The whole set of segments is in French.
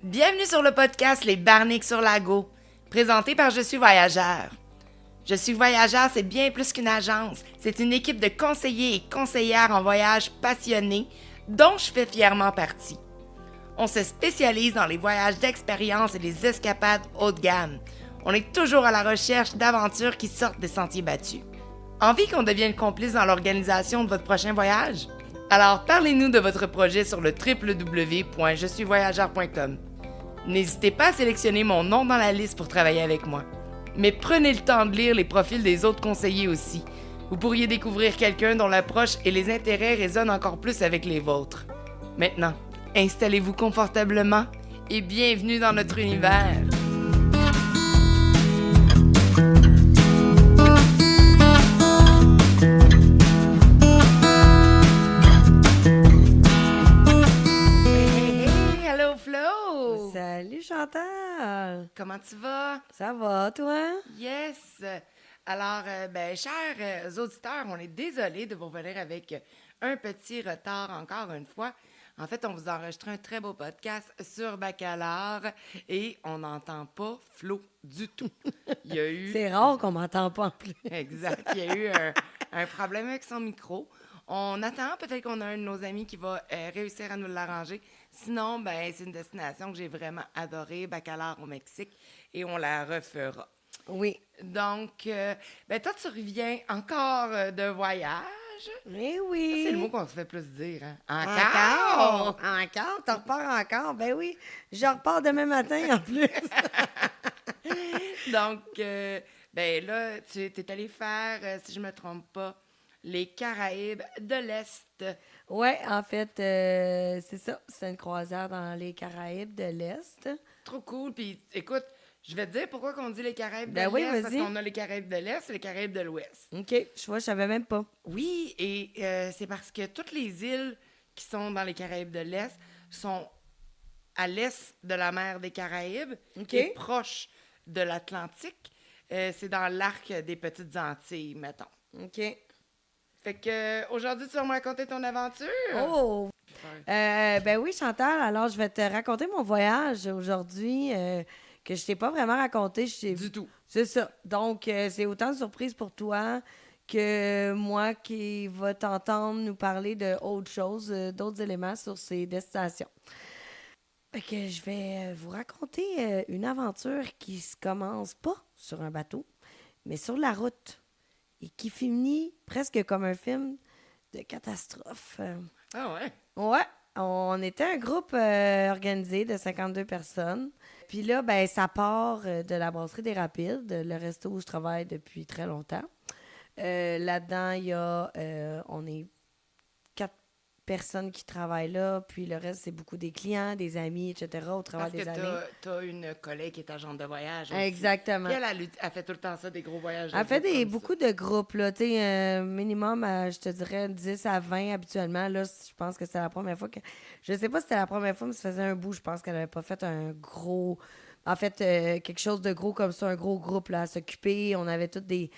Bienvenue sur le podcast Les Barniques sur Lago, présenté par Je suis voyageur. Je suis voyageur, c'est bien plus qu'une agence. C'est une équipe de conseillers et conseillères en voyage passionnés dont je fais fièrement partie. On se spécialise dans les voyages d'expérience et les escapades haut de gamme. On est toujours à la recherche d'aventures qui sortent des sentiers battus. Envie qu'on devienne complice dans l'organisation de votre prochain voyage? Alors parlez-nous de votre projet sur le www.jesuisvoyageur.com. N'hésitez pas à sélectionner mon nom dans la liste pour travailler avec moi. Mais prenez le temps de lire les profils des autres conseillers aussi. Vous pourriez découvrir quelqu'un dont l'approche et les intérêts résonnent encore plus avec les vôtres. Maintenant, installez-vous confortablement et bienvenue dans notre univers. Salut Chantal! Comment tu vas? Ça va, toi? Yes! Alors, chers auditeurs, on est désolé de vous revenir avec un petit retard encore une fois. En fait, on vous a enregistré un très beau podcast sur Bacalar et on n'entend pas Flo du tout. Il y a eu... C'est rare qu'on m'entend pas en plus. Exact. Il y a eu un problème avec son micro. On attend peut-être qu'on a un de nos amis qui va réussir à nous l'arranger. Sinon, c'est une destination que j'ai vraiment adorée, Bacalar au Mexique, et on la refera. Oui. Donc, toi, tu reviens encore de voyage. Eh oui. Ça, c'est le mot qu'on se fait plus dire, hein? Encore? Encore? T'en repars encore? Ben oui. Je repars demain matin en plus. Donc, là, tu es allé faire, si je me trompe pas, les Caraïbes de l'Est. Oui, en fait, c'est ça. C'est une croisière dans les Caraïbes de l'Est. Trop cool. Puis, écoute, je vais te dire pourquoi on dit les Caraïbes de oui, l'Est. vas-y. Parce qu'on a les Caraïbes de l'Est et les Caraïbes de l'Ouest. OK. Je savais même pas. Oui, et c'est parce que toutes les îles qui sont dans les Caraïbes de l'Est sont à l'est de la mer des Caraïbes et proches de l'Atlantique. C'est dans l'arc des Petites Antilles, mettons. OK. Fait que aujourd'hui, tu vas me raconter ton aventure? Oh! Oui, Chantal, alors je vais te raconter mon voyage aujourd'hui que je t'ai pas vraiment raconté. Du tout. C'est ça. Donc, c'est autant de surprise pour toi que moi qui va t'entendre nous parler d'autres choses, d'autres éléments sur ces destinations. Fait que je vais vous raconter une aventure qui se commence pas sur un bateau, mais sur la route. Et qui finit presque comme un film de catastrophe. Ah ouais? Ouais, on était un groupe organisé de 52 personnes. Puis là, ça part de la brasserie des Rapides, le resto où je travaille depuis très longtemps. Là-dedans, il y a, on est 4 personnes qui travaillent là, puis le reste, c'est beaucoup des clients, des amis, etc. au travers des années. Parce que t'as une collègue qui est agente de voyage aussi. Exactement. Puis elle fait tout le temps ça, des gros voyages. Elle fait beaucoup de groupes, là. Tu sais, minimum, je te dirais 10 à 20 habituellement. Là, je pense que c'était la première fois que... Je sais pas si c'était la première fois, mais ça faisait un bout. Je pense qu'elle n'avait pas fait un gros... En fait, quelque chose de gros comme ça, un gros groupe là, à s'occuper. On avait tous des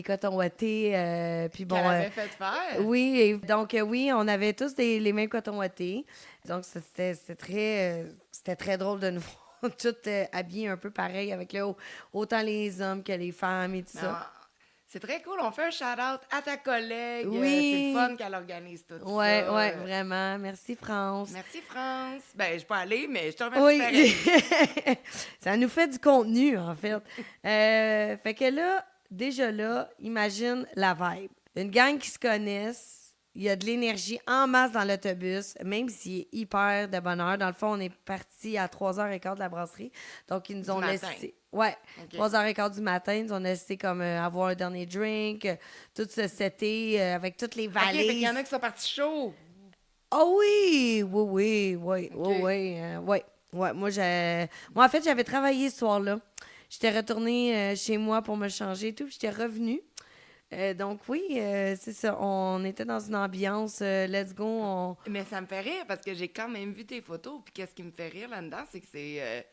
cotons ouatés. Puis bon, qu'elle avait fait faire. Oui, et donc oui, on avait tous les mêmes cotons ouatés. Donc, c'était très drôle de nous voir toutes habillées un peu pareil, avec autant les hommes que les femmes et tout ça. C'est très cool. On fait un shout-out à ta collègue. Oui. C'est le fun qu'elle organise tout ça. Oui, vraiment. Merci, France. Merci, France. Je peux aller, mais je te remercie pareil. Ça nous fait du contenu, en fait. Fait que là, déjà là, imagine la vibe. Une gang qui se connaissent. Il y a de l'énergie en masse dans l'autobus, même s'il est hyper de bonne heure. Dans le fond, on est parti à 3h15 de la brasserie. Donc, ils nous ont laissé... Ouais, okay. 3h15 du matin, ils nous ont laissé comme avoir un dernier drink, tout se setter avec toutes les valises. OK, fait qu'il y en a qui sont partis chauds. Oh oui! Oui. Okay. Ouais. Moi, en fait, j'avais travaillé ce soir-là. J'étais retournée chez moi pour me changer et tout, puis j'étais revenue. Donc oui, c'est ça. On était dans une ambiance let's go. Mais ça me fait rire parce que j'ai quand même vu tes photos. Puis qu'est-ce qui me fait rire là-dedans, c'est que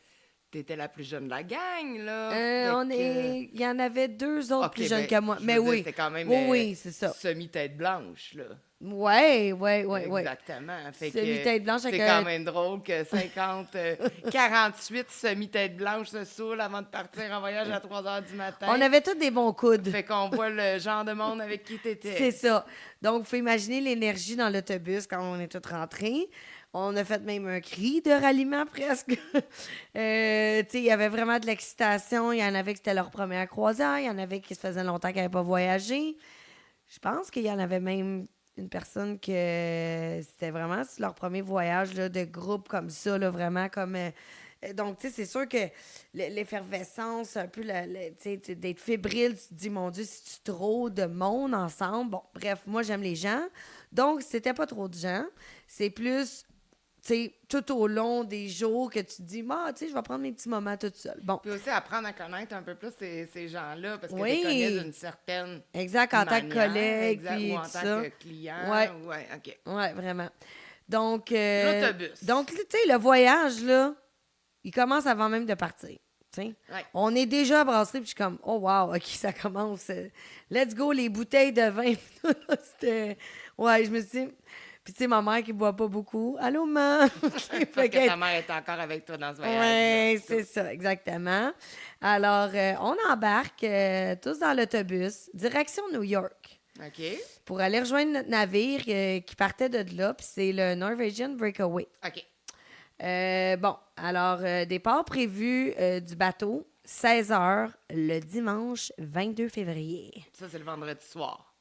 t'étais la plus jeune de la gang, là. Il y en avait 2 autres plus jeunes que moi. Mais oui. C'était quand même oui, c'est ça. semi-tête blanche, là. Ouais. Exactement. Fait que Semi-tête blanche avec c'est quand même drôle que 48 semi-têtes blanches se saoulent avant de partir en voyage à 3 heures du matin. On avait tous des bons coudes. Fait qu'on voit le genre de monde avec qui t'étais. C'est ça. Donc, il faut imaginer l'énergie dans l'autobus quand on est tous rentrés. On a fait même un cri de ralliement presque. Il y avait vraiment de l'excitation. Il y en avait qui c'était leur première croisière. Il y en avait qui se faisaient longtemps qu'ils n'avaient pas voyagé. Je pense qu'il y en avait même une personne que c'était vraiment leur premier voyage là, de groupe comme ça, là, vraiment comme... donc, tu sais, c'est sûr que l'effervescence, un peu, tu sais, d'être fébrile, tu te dis, mon Dieu, c'est trop de monde ensemble. Bon, bref, moi, j'aime les gens. Donc, c'était pas trop de gens. C'est plus, tu sais, tout au long des jours que tu te dis, tu sais, je vais prendre mes petits moments toute seule. Bon. Puis aussi apprendre à connaître un peu plus ces gens-là, parce que tu Oui. les connais d'une certaine Exact, en tant que manière, collègue, exact, puis ou en tout tant ça. que client. Ouais. Ouais, OK. Ouais, vraiment. Donc, L'autobus. Donc, tu sais, le voyage, là, il commence avant même de partir. Ouais. On est déjà à brasserie, puis je suis comme, oh wow, OK, ça commence. Let's go, les bouteilles de vin. C'était... Ouais, je me suis dit... Puis tu sais, ma mère qui boit pas beaucoup. Allô, maman! Parce que ta mère est encore avec toi dans ce voyage. Oui, c'est ça, exactement. Alors, on embarque tous dans l'autobus, direction New York. OK. Pour aller rejoindre notre navire qui partait de là, puis c'est le Norwegian Breakaway. OK. Bon, alors, départ prévu du bateau, 16h, le dimanche 22 février. Ça, c'est le vendredi soir.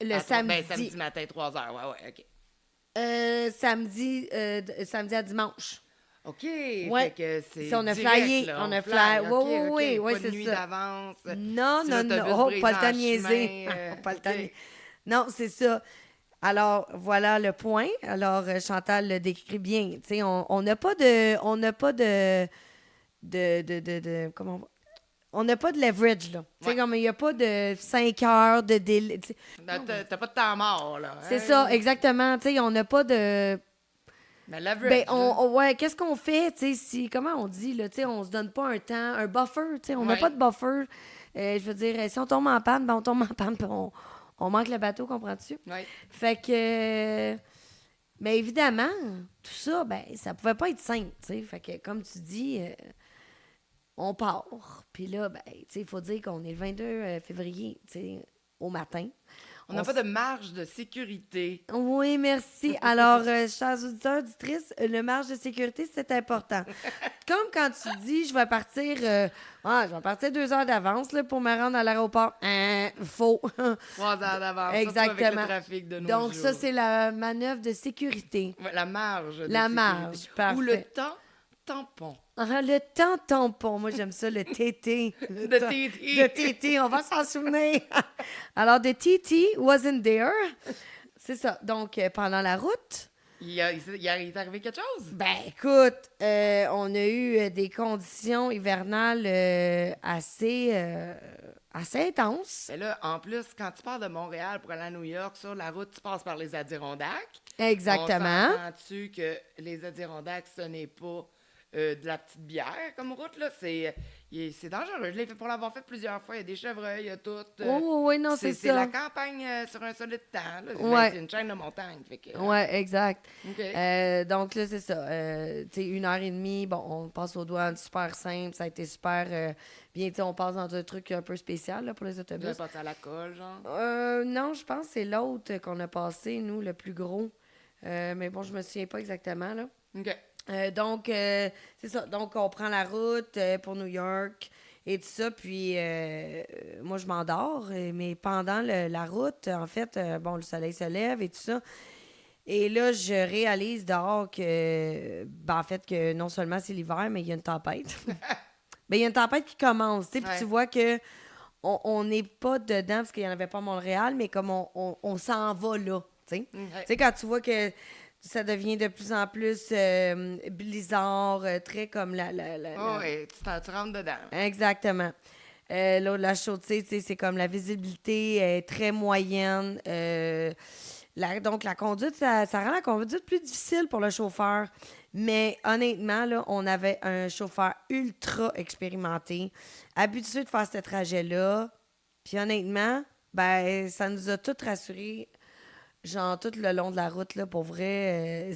Le samedi. Ben, samedi matin, 3 heures. Ouais, OK. Samedi à dimanche. OK. Ouais. Fait que c'est on a direct, flyé. là, On a fly. Oui, Pas de c'est nuit ça. d'avance. Non. l'autobus Oh, brise pas le en temps de niaiser. chemin, Pas le temps de- OK. Non, c'est ça. Alors, voilà le point. Alors, Chantal le décrit bien. Tu sais, on n'a pas de... comment on n'a pas de leverage, là. Tu sais, comme il n'y a pas de 5 heures de délai. T'as pas de temps mort, là. C'est ça, exactement. Tu sais, on n'a pas de... Mais leverage. Ben, ouais, qu'est-ce qu'on fait, tu sais, comment on dit, là, tu sais, on se donne pas un temps, un buffer, tu sais, on n'a pas de buffer. Je veux dire, si on tombe en panne, ben on tombe en panne, puis on manque le bateau, comprends-tu? Oui. Fait que... mais évidemment, tout ça, ben, ça pouvait pas être simple, tu sais. Fait que, comme tu dis, on part. Puis là, ben, tu sais, il faut dire qu'on est le 22 février, tu sais, au matin. On n'a pas de marge de sécurité. Oui, merci. Alors, chers auditeurs, auditrices, le marge de sécurité, c'est important. Comme quand tu dis, je vais partir 2 heures d'avance là, pour me rendre à l'aéroport. Faux. 3 heures d'avance. Exactement. Surtout avec le trafic de nos Donc, jours. ça, c'est la manœuvre de sécurité. Ouais, la marge. De La sécurité. marge, parfait. Ou le temps tampon. Le temps tampon. Moi, j'aime ça, le TT. De TT. De TT, on va s'en souvenir. Alors, the TT wasn't there. C'est ça. Donc, pendant la route... Il est arrivé quelque chose? Ben, écoute, on a eu des conditions hivernales assez intenses. Mais là, en plus, quand tu pars de Montréal pour aller à New York, sur la route, tu passes par les Adirondacks. Exactement. On s'entend-tu que les Adirondacks, ce n'est pas de la petite bière comme route, là? C'est dangereux. Je l'ai fait pour l'avoir fait plusieurs fois. Il y a des chevreuils, il y a tout. Oui, non, c'est ça. C'est la campagne sur un solide temps. Là. Ouais. C'est une chaîne de montagne. Fait que, Oui, exact. OK. Donc là, c'est ça. Tu sais, 1h30, bon, on passe aux douanes super simple. Ça a été super bien. Tu sais, on passe dans un truc un peu spécial là, pour les Vous autobus. avez passé à la colle, genre? Non, je pense que c'est l'autre qu'on a passé, nous, le plus gros. Mais bon, je me souviens pas exactement, là. OK. Donc, c'est ça. Donc, on prend la route pour New York et tout ça. Puis, moi, je m'endors. Mais pendant la route, en fait, bon, le soleil se lève et tout ça. Et là, je réalise dehors que, en fait, que non seulement c'est l'hiver, mais il y a une tempête. Ben, il y a une tempête qui commence, tu sais. Puis tu vois que on n'est pas dedans parce qu'il n'y en avait pas à Montréal, mais comme on s'en va là, tu sais. Tu sais, quand tu vois que ça devient de plus en plus blizzard, très comme la... Oui, tu rentres dedans. Exactement. Là, la chaussée, tu sais, c'est comme la visibilité est très moyenne. Donc, la conduite, ça rend la conduite plus difficile pour le chauffeur. Mais honnêtement, là, on avait un chauffeur ultra expérimenté, habitué de faire ce trajet-là. Puis honnêtement, ben, ça nous a tous rassurés. genre, tout le long de la route, là, pour vrai,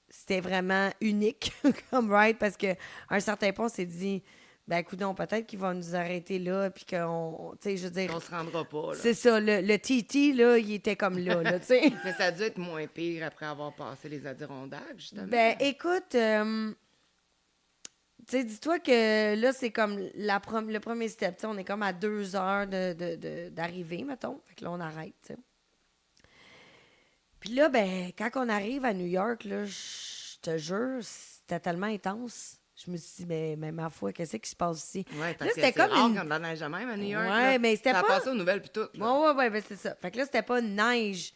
c'était vraiment unique comme ride parce qu'à un certain point, on s'est dit, ben, coudonc, peut-être qu'ils vont nous arrêter là, puis qu'on, tu sais, je veux dire, On se rendra pas, là. c'est ça, le TT, là, il était comme là, tu sais. Mais ça a dû être moins pire après avoir passé les Adirondacks, justement. Ben, écoute, tu sais, dis-toi que là, c'est comme le premier step, tu sais, on est comme à 2 heures d'arrivée, mettons, fait que là, on arrête, tu sais. Puis là, ben, quand on arrive à New York, là, je te jure, c'était tellement intense. Je me suis dit, mais ma foi, qu'est-ce qui se passe ici? Ouais, Là, parce que c'était c'est comme rare une... quand de la neige de même à New York. Ouais, là. mais c'était Ça a pas... passé aux nouvelles puis tout. là. Ouais, c'est ça. Fait que là, c'était pas une neige.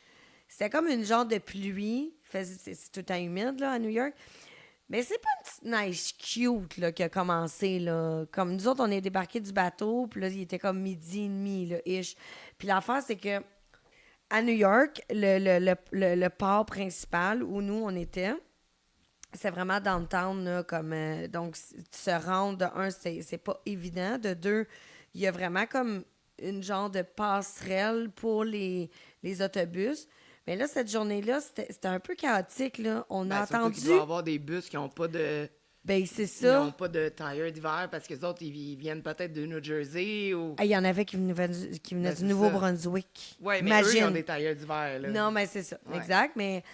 C'était comme une genre de pluie. C'est tout le temps humide, là, à New York. Mais c'est pas une petite neige cute, là, qui a commencé, là. Comme nous autres, on est débarqués du bateau, puis là, il était comme midi et demi, là, ish. Puis l'affaire, c'est que à New York, le port principal où nous, on était, c'est vraiment downtown, là, comme... donc, se rendre, de un, c'est pas évident. De deux, il y a vraiment comme une genre de passerelle pour les autobus. Mais là, cette journée-là, c'était un peu chaotique, là. On a Surtout entendu... qu'il doit y avoir des bus qui n'ont pas de... Ben, c'est Ils ça. n'ont pas de tire d'hiver parce que les autres, ils viennent peut-être de New Jersey ou... Ah, il y en avait qui venaient Ben, du c'est Nouveau-Brunswick. Oui, mais Imagine. eux, ils ont des tailleurs d'hiver, là. Non, mais c'est ça. Ouais. Exact. Mais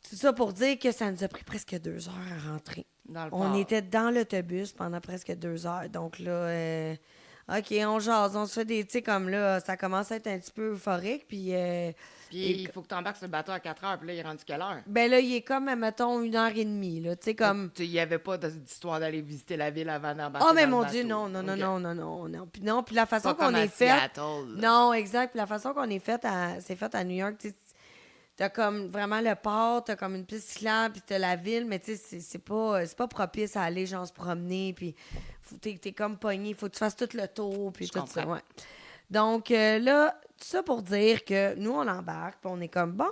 tout ça pour dire que ça nous a pris presque 2 heures à rentrer. Dans le On port. était dans l'autobus pendant presque 2 heures. Donc là, OK, on jase, on se fait des... Tu sais, comme là, ça commence à être un petit peu euphorique. Puis, Puis il faut que tu embarques sur le bateau à 4 heures, puis là, il est rendu quelle heure? ben là, il est comme, mettons, 1 heure et demie, là. Tu sais, comme... Il n'y avait pas d'histoire d'aller visiter la ville avant d'embarquer Oh, mais dans mon le Dieu, bateau. non, non, non, Ok. non, non, non, non. Puis non, puis la façon Pas qu'on comme à est fait... Seattle, là. Non, exact. Puis la façon qu'on est fait, c'est fait à New York, tu sais, t'as comme vraiment le port, t'as comme une piste cyclable, puis t'as la ville, mais tu sais, c'est pas propice à aller, genre, se promener, puis t'es comme pogné, faut que tu fasses tout le tour, puis Je tout ça, comprends. ouais. Donc là, tout ça pour dire que nous, on embarque, puis on est comme, bon,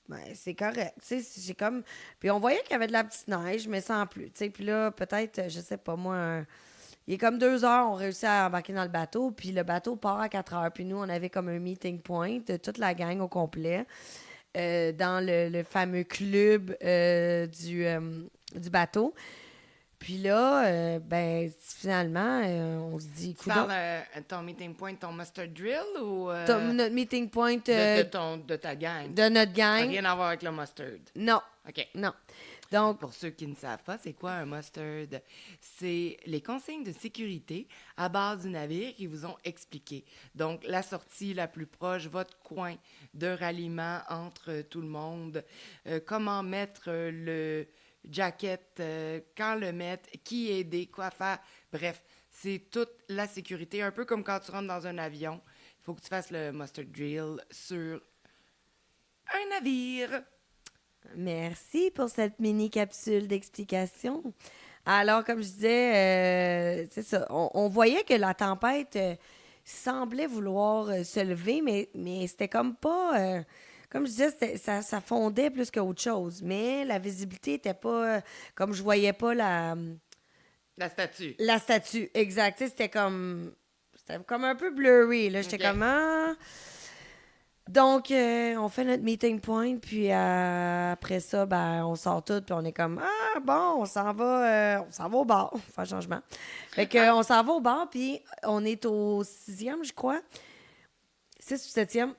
ben, c'est correct, tu sais, c'est comme... Puis on voyait qu'il y avait de la petite neige, mais sans plus, tu sais, puis là, peut-être, je sais pas, moi, il est comme 2 heures, on réussit à embarquer dans le bateau, puis le bateau part à 4 heures, puis nous, on avait comme un meeting point de toute la gang au complet. Dans le fameux club du bateau. Puis là, ben, finalement, on se dit... Tu parles ton meeting point, ton mustard drill ou Notre meeting point de ta gang? de notre gang. Rien à voir avec le mustard. Non, OK. non. Donc, Pour ceux qui ne savent pas, c'est quoi un mustard? C'est les consignes de sécurité à bord du navire qui vous ont expliqué. Donc, la sortie la plus proche, votre coin de ralliement entre tout le monde, comment mettre le jacket, quand le mettre, qui aider, quoi faire. Bref, c'est toute la sécurité. Un peu comme quand tu rentres dans un avion, il faut que tu fasses le mustard drill sur un navire. merci pour cette mini-capsule d'explication. Alors, comme je disais, c'est ça. On voyait que la tempête semblait vouloir se lever, mais c'était comme pas... comme je disais, ça fondait plus qu'autre chose. Mais la visibilité était pas... comme je voyais pas La statue. la statue, exact. Tu sais, c'était comme un peu blurry. Là. J'étais Ok. comme... Ah. Donc, on fait notre meeting point, puis après ça, ben, on sort tout, puis on est comme, ah, bon, on s'en va au bar. On fait un changement. Fait que, on s'en va au bar, puis on est au 6e, je crois. 6 ou 7e.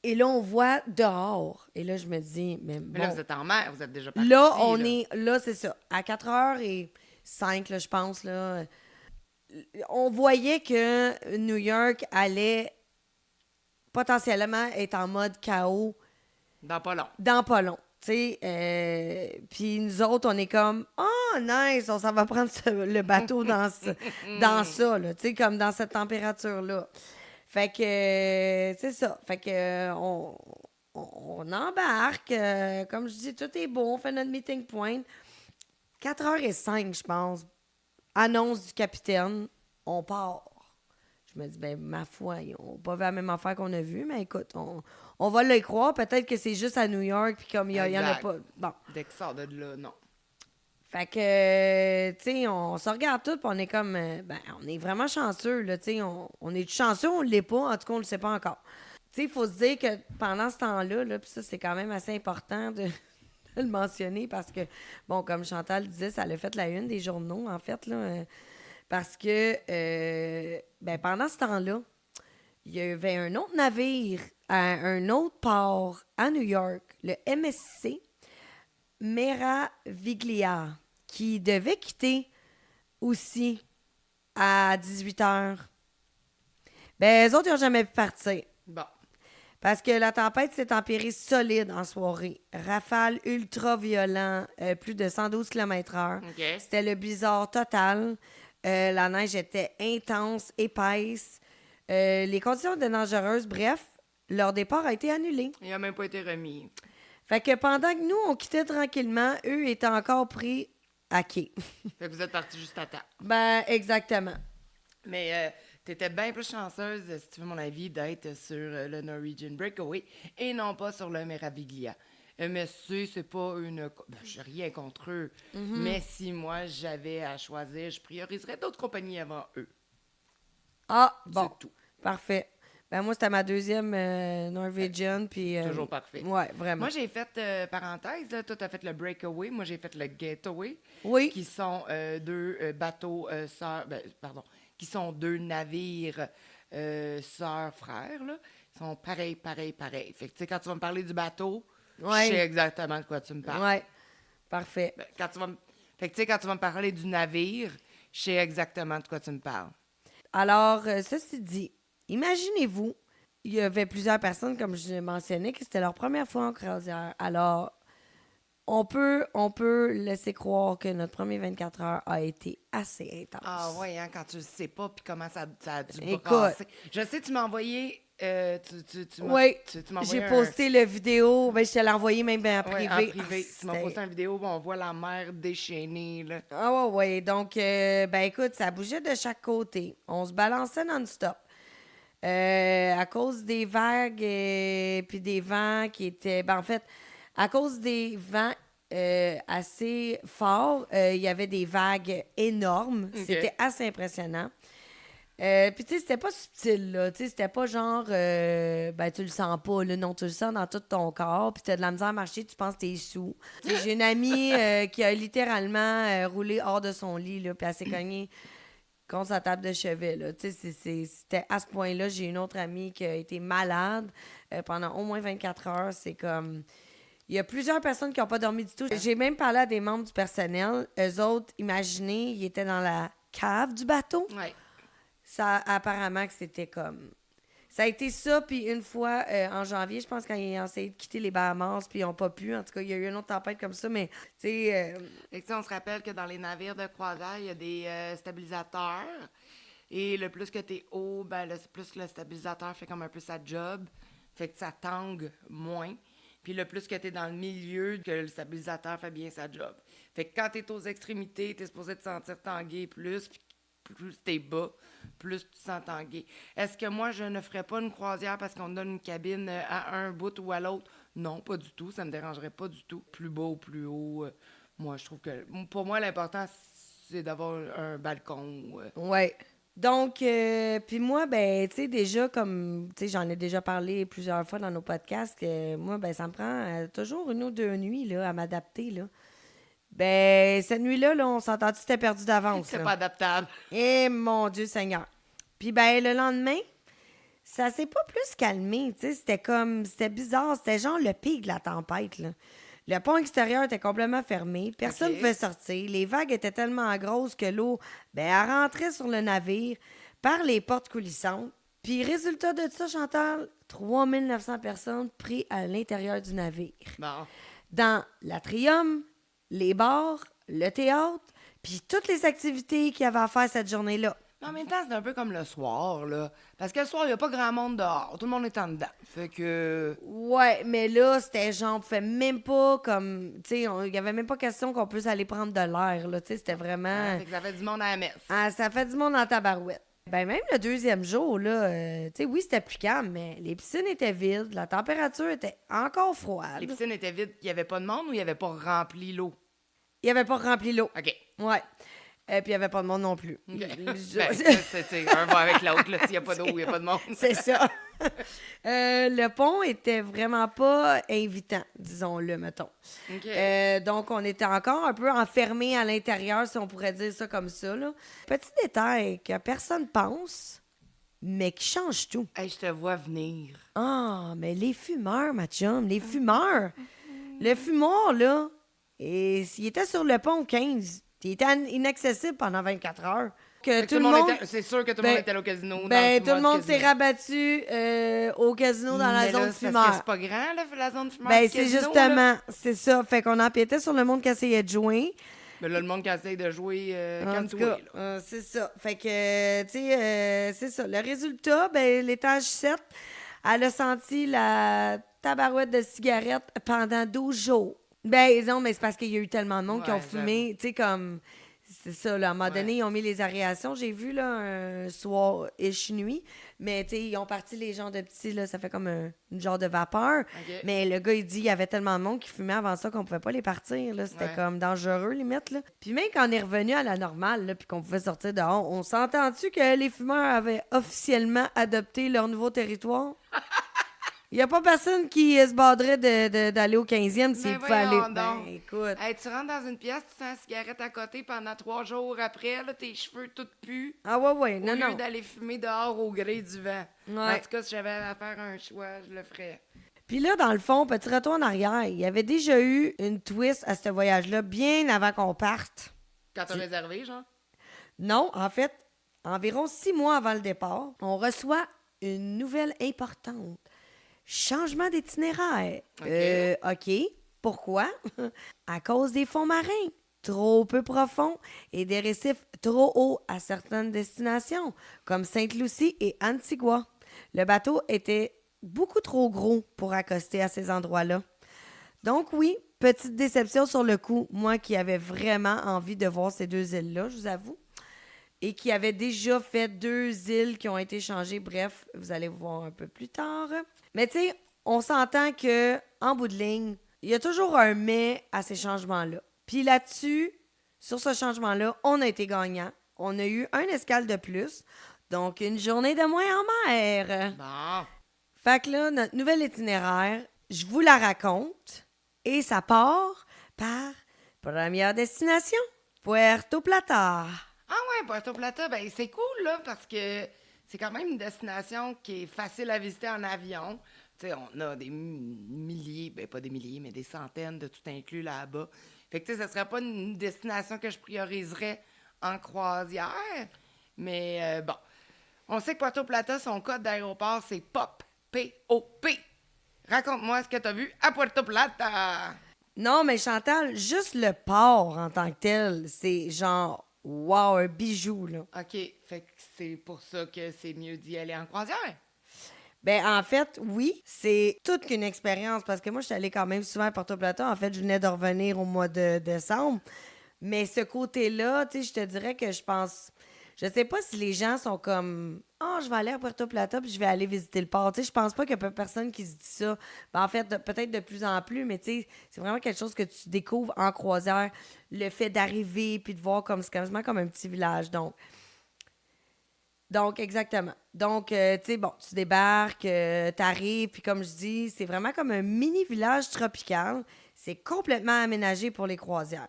Et là, on voit dehors. Et là, je me dis, mais Mais là, bon. vous êtes en mer, vous êtes déjà parti. Là, on est. Là, c'est ça. À 4h05, là, je pense, là. On voyait que New York allait potentiellement être en mode chaos Dans pas long. dans pas long. Tu sais, puis nous autres, on est comme, oh, nice, on s'en va prendre le bateau dans ça, là, tu sais, comme dans cette température-là. Fait que, c'est ça. Fait que, on embarque. Comme je dis, tout est beau. On fait notre meeting point. 4h05, je pense. Annonce du capitaine. On part. Je me dis, ben ma foi, ils n'ont pas vu la même affaire qu'on a vue, mais écoute, on va le croire. Peut-être que c'est juste à New York, puis comme il y en a Exact. pas. Bon. Dès que sort de là, non. Fait que, tu sais, on se regarde tout, puis on est comme, ben, on est vraiment chanceux, là, tu sais, on est chanceux, on l'est pas, en tout cas, on le sait pas encore. Tu sais, il faut se dire que pendant ce temps-là, là, puis ça, c'est quand même assez important de le mentionner parce que, bon, comme Chantal disait, ça l'a fait la une des journaux, en fait, là, parce que, ben, pendant ce temps-là, il y avait un autre navire à un autre port à New York, le MSC Meraviglia, qui devait quitter aussi à 18h. Ben, eux autres, ils n'ont jamais pu partir. Bon. Parce que la tempête s'est empirée solide en soirée. Rafale ultra violent, plus de 112 km/h. OK. C'était le blizzard total. La neige était intense, épaisse. Les conditions étaient dangereuses. Bref, leur départ a été annulé. Il n'a même pas été remis. Fait que pendant que nous, on quittait tranquillement, eux étaient encore pris à quai. Fait que vous êtes partis juste à temps. Ben, exactement. Mais t'étais bien plus chanceuse, si tu veux mon avis, d'être sur le Norwegian Breakaway et non pas sur le Meraviglia. MSC, c'est pas une... Ben, j'ai rien contre eux. Mais si moi, j'avais à choisir, je prioriserais d'autres compagnies avant eux. Ah, bon. C'est tout. Parfait. Ben, moi, c'était ma deuxième Norwegian, puis... Toujours parfait. Ouais, vraiment. Moi, j'ai fait, parenthèse, là, toi, t'as fait le Breakaway, moi, j'ai fait le Getaway, Oui. qui sont deux bateaux sœurs... pardon, qui sont deux navires sœurs-frères, là. Ils sont pareils. Fait que, tu sais, quand tu vas me parler du bateau, Ouais. je sais exactement de quoi tu me parles. Ouais. Parfait. Ben, Fait que, tu sais, quand tu vas me parler du navire, je sais exactement de quoi tu me parles. Alors, ceci dit, imaginez-vous, il y avait plusieurs personnes, comme je mentionnais, que c'était leur première fois en croisière. Alors, on peut laisser croire que notre premier 24 heures a été assez intense. Ah ouais, hein, quand tu le sais pas, puis comment ça a dû Écoute. brasser. Je sais, tu m'as envoyé... tu m'as Oui, tu m'as j'ai envoyé posté la vidéo. Ben, je te l'ai envoyé même en privé. Ouais, en privé. Ah, Tu m'as posté une vidéo où on voit la mer déchaînée, là. Ah ouais. Donc, ben écoute, ça bougeait de chaque côté. On se balançait non-stop. À cause des vagues puis des vents qui étaient... Ben, en fait, à cause des vents assez forts, il y avait des vagues énormes. OK. C'était assez impressionnant. Puis, tu sais, c'était pas subtil, là. Tu sais, c'était pas genre, ben, tu le sens pas, là. Non, tu le sens dans tout ton corps. Puis, t'as de la misère à marcher, tu penses que t'es sous. Tu sais, j'ai une amie qui a littéralement roulé hors de son lit, là. Puis, elle s'est cognée contre sa table de chevet, là. Tu sais, c'était à ce point-là. J'ai une autre amie qui a été malade pendant au moins 24 heures. C'est comme... Il y a plusieurs personnes qui n'ont pas dormi du tout. J'ai même parlé à des membres du personnel. Eux autres, imaginez, ils étaient dans la cave du bateau. Ouais. Ça, apparemment que c'était comme... Ça a été ça, puis une fois, en janvier, je pense, quand ils ont essayé de quitter les Bahamas, puis ils n'ont pas pu. En tout cas, il y a eu une autre tempête comme ça, mais, tu sais... Fait que, tu sais, on se rappelle que dans les navires de croisière, il y a des stabilisateurs. Et le plus que tu es haut, ben, le plus que le stabilisateur fait comme un peu sa job. Fait que ça tangue moins. Puis le plus que tu es dans le milieu, que le stabilisateur fait bien sa job. Fait que quand tu es aux extrémités, tu es supposé te sentir tangué plus. Puis plus t'es bas, plus tu te sens tangué. Est-ce que moi, je ne ferais pas une croisière parce qu'on donne une cabine à un bout ou à l'autre? Non, pas du tout. Ça me dérangerait pas du tout. Plus bas ou plus haut, moi, je trouve que... Pour moi, l'important, c'est d'avoir un balcon. Ouais. Donc, puis moi, ben, tu sais, déjà, comme, tu sais, j'en ai déjà parlé plusieurs fois dans nos podcasts, que moi, ben, ça me prend toujours une ou deux nuits, là, à m'adapter, là. Ben, cette nuit-là, là, on s'entend que c'était perdu d'avance, C'est là. pas adaptable. Eh, mon Dieu Seigneur. Puis, ben, le lendemain, ça s'est pas plus calmé, tu sais, c'était bizarre, c'était genre le pic de la tempête, là. Le pont extérieur était complètement fermé, personne ne OK. pouvait sortir, les vagues étaient tellement grosses que l'eau, ben, elle rentrait sur le navire par les portes coulissantes. Puis, résultat de ça, Chantal, 3900 personnes prises à l'intérieur du navire. Bon. Dans l'atrium, les bars, le théâtre, puis toutes les activités qu'il y avait à faire cette journée-là. Mais en même temps, c'est un peu comme le soir, là. Parce que le soir, il n'y a pas grand monde dehors. Tout le monde est en dedans. Fait que... Ouais, mais là, c'était genre, on pouvait même pas comme, tu sais, il y avait même pas question qu'on puisse aller prendre de l'air, là, tu sais, c'était vraiment... Fait que ça fait du monde à la messe. Ah, ça fait du monde en tabarouette. Ben même le deuxième jour, là, tu sais, oui, c'était plus calme, mais les piscines étaient vides, la température était encore froide. Les piscines étaient vides. Il n'y avait pas de monde ou il n'y avait pas rempli l'eau? Il y avait pas rempli l'eau. OK. Ouais. Puis il n'y avait pas de monde non plus. OK. C'est un va avec l'autre, là. S'il n'y a pas d'eau, il n'y a pas de monde. C'est ça. Le pont était vraiment pas invitant, disons-le, mettons. OK. Donc, on était encore un peu enfermés à l'intérieur, si on pourrait dire ça comme ça, là. Petit détail que personne pense, mais qui change tout. Hey, je te vois venir. Ah, mais les fumeurs, ma chum, les fumeurs. Le fumoir, là, et s'il était sur le pont 15, il était inaccessible pendant 24 heures. Que tout le monde... C'est sûr que tout le monde était allé au casino. Tout le monde s'est rabattu au casino dans la zone fumeur. Parce que c'est pas grand, là, la zone fumeur. C'est justement, c'est ça. Fait qu'on empiétait sur le monde qui essayait de jouer. Mais là, le monde qui essaye de jouer, calme-toi, là. C'est ça. Fait que, tu sais, c'est ça. Le résultat, l'étage 7, elle a senti la tabarouette de cigarettes pendant 12 jours. Non, mais c'est parce qu'il y a eu tellement de monde qui ont fumé, tu sais, comme... C'est ça, là. À un moment donné, ils ont mis les aérations. J'ai vu, là, un soir nuit. Mais, tu sais, ils ont parti les gens de petits, là. Ça fait comme une genre de vapeur. Okay. Mais le gars, il dit, il y avait tellement de monde qui fumait avant ça qu'on pouvait pas les partir, là. C'était comme dangereux, limite, là. Puis même quand on est revenu à la normale, là, puis qu'on pouvait sortir dehors, on s'entend-tu que les fumeurs avaient officiellement adopté leur nouveau territoire? Il n'y a pas personne qui se barderait d'aller au 15e s'il pouvait aller. Écoute. Hey, tu rentres dans une pièce, tu sens la cigarette à côté pendant 3 jours après, là, tes cheveux tout puent. Ah ouais, non. Au lieu d'aller fumer dehors au gré du vent. Ouais. En tout cas, si j'avais à faire un choix, je le ferais. Puis là, dans le fond, petit retour en arrière, il y avait déjà eu une twist à ce voyage-là bien avant qu'on parte. Quand t'as réservé, genre? Non, en fait, environ 6 mois avant le départ, on reçoit une nouvelle importante. Changement d'itinéraire. OK. Pourquoi? À cause des fonds marins trop peu profonds et des récifs trop hauts à certaines destinations, comme Sainte-Lucie et Antigua. Le bateau était beaucoup trop gros pour accoster à ces endroits-là. Donc oui, petite déception sur le coup, moi qui avais vraiment envie de voir ces 2 îles-là, je vous avoue, et qui avait déjà fait 2 îles qui ont été changées. Bref, vous allez voir un peu plus tard. Mais tu sais, on s'entend que en bout de ligne, il y a toujours un mais à ces changements-là. Puis là-dessus, sur ce changement-là, on a été gagnant. On a eu un escale de plus, donc une journée de moins en mer. Bon. Fait que là, notre nouvel itinéraire, je vous la raconte, et ça part par première destination, Puerto Plata. Ah ouais, Puerto Plata, c'est cool, là, parce que c'est quand même une destination qui est facile à visiter en avion. Tu sais, on a des milliers, pas des milliers, mais des centaines de tout inclus là-bas. Fait que, tu sais, ce serait pas une destination que je prioriserais en croisière. Mais bon, on sait que Puerto Plata, son code d'aéroport, c'est POP. P-O-P. Raconte-moi ce que t'as vu à Puerto Plata. Non, mais Chantal, juste le port en tant que tel, c'est genre... Wow, un bijou, là. OK, fait que c'est pour ça que c'est mieux d'y aller en croisière? En fait, oui, c'est toute qu'une expérience, parce que moi, je suis allée quand même souvent à Puerto Plata. En fait, je venais de revenir au mois de décembre. Mais ce côté-là, tu sais, je te dirais que je pense... Je sais pas si les gens sont comme « Ah, je vais aller à Puerto Plata puis je vais aller visiter le port. » Tu sais, je pense pas qu'il y a personne qui se dit ça. En fait, peut-être de plus en plus, mais tu sais, c'est vraiment quelque chose que tu découvres en croisière. Le fait d'arriver puis de voir comme c'est quasiment comme un petit village. Donc exactement. Donc, tu sais, bon, tu débarques, t'arrives, puis comme je dis, c'est vraiment comme un mini-village tropical. C'est complètement aménagé pour les croisières.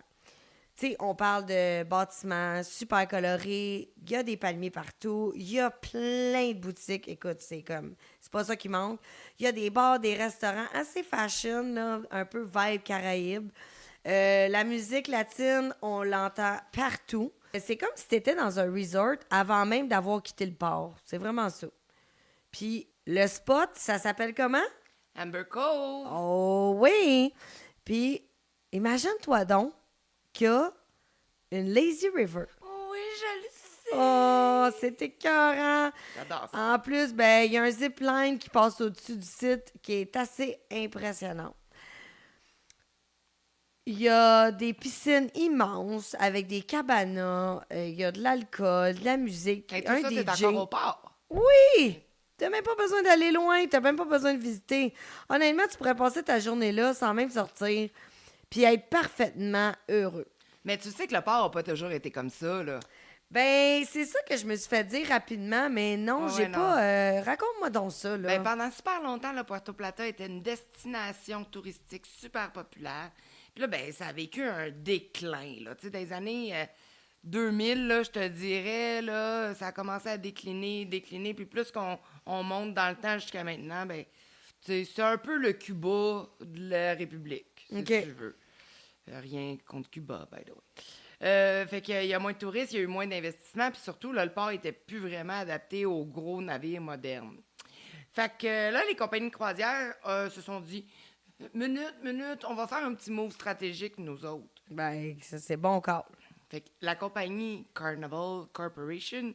Tu sais, on parle de bâtiments super colorés, il y a des palmiers partout, il y a plein de boutiques. Écoute, c'est pas ça qui manque. Il y a des bars, des restaurants assez fashion, là, un peu vibe Caraïbes. La musique latine, on l'entend partout. C'est comme si t'étais dans un resort avant même d'avoir quitté le port. C'est vraiment ça. Puis le spot, ça s'appelle comment? Amber Cove. Oh oui! Puis imagine-toi donc qu'il y a une lazy river. Oh oui, je le sais. Oh, c'est écœurant. J'adore ça. En plus, il y a un zipline qui passe au-dessus du site qui est assez impressionnant. Il y a des piscines immenses avec des cabanas, il y a de l'alcool, de la musique, Et tout un ça, DJ. t'es encore au port. Oui! T'as même pas besoin d'aller loin, t'as même pas besoin de visiter. Honnêtement, tu pourrais passer ta journée là sans même sortir, puis être parfaitement heureux. Mais tu sais que le port n'a pas toujours été comme ça, là. Ben, c'est ça que je me suis fait dire rapidement, mais non, Ah j'ai ouais, non. pas... raconte-moi donc ça, là. Ben, pendant super longtemps, le Puerto Plata était une destination touristique super populaire. Puis là, ben, ça a vécu un déclin, là. Tu sais, des années 2000, là, je te dirais, là, ça a commencé à décliner. Puis plus qu'on monte dans le temps jusqu'à maintenant, ben, tu sais, c'est un peu le Cuba de la République, si OK. tu veux. Rien contre Cuba, by the way. Fait qu'il y a moins de touristes, il y a eu moins d'investissements, puis surtout, là, le port était plus vraiment adapté aux gros navires modernes. Fait que là, les compagnies de croisière se sont dit minute, on va faire un petit move stratégique, nous autres. Ben, ça, c'est bon call. Fait que la compagnie Carnival Corporation,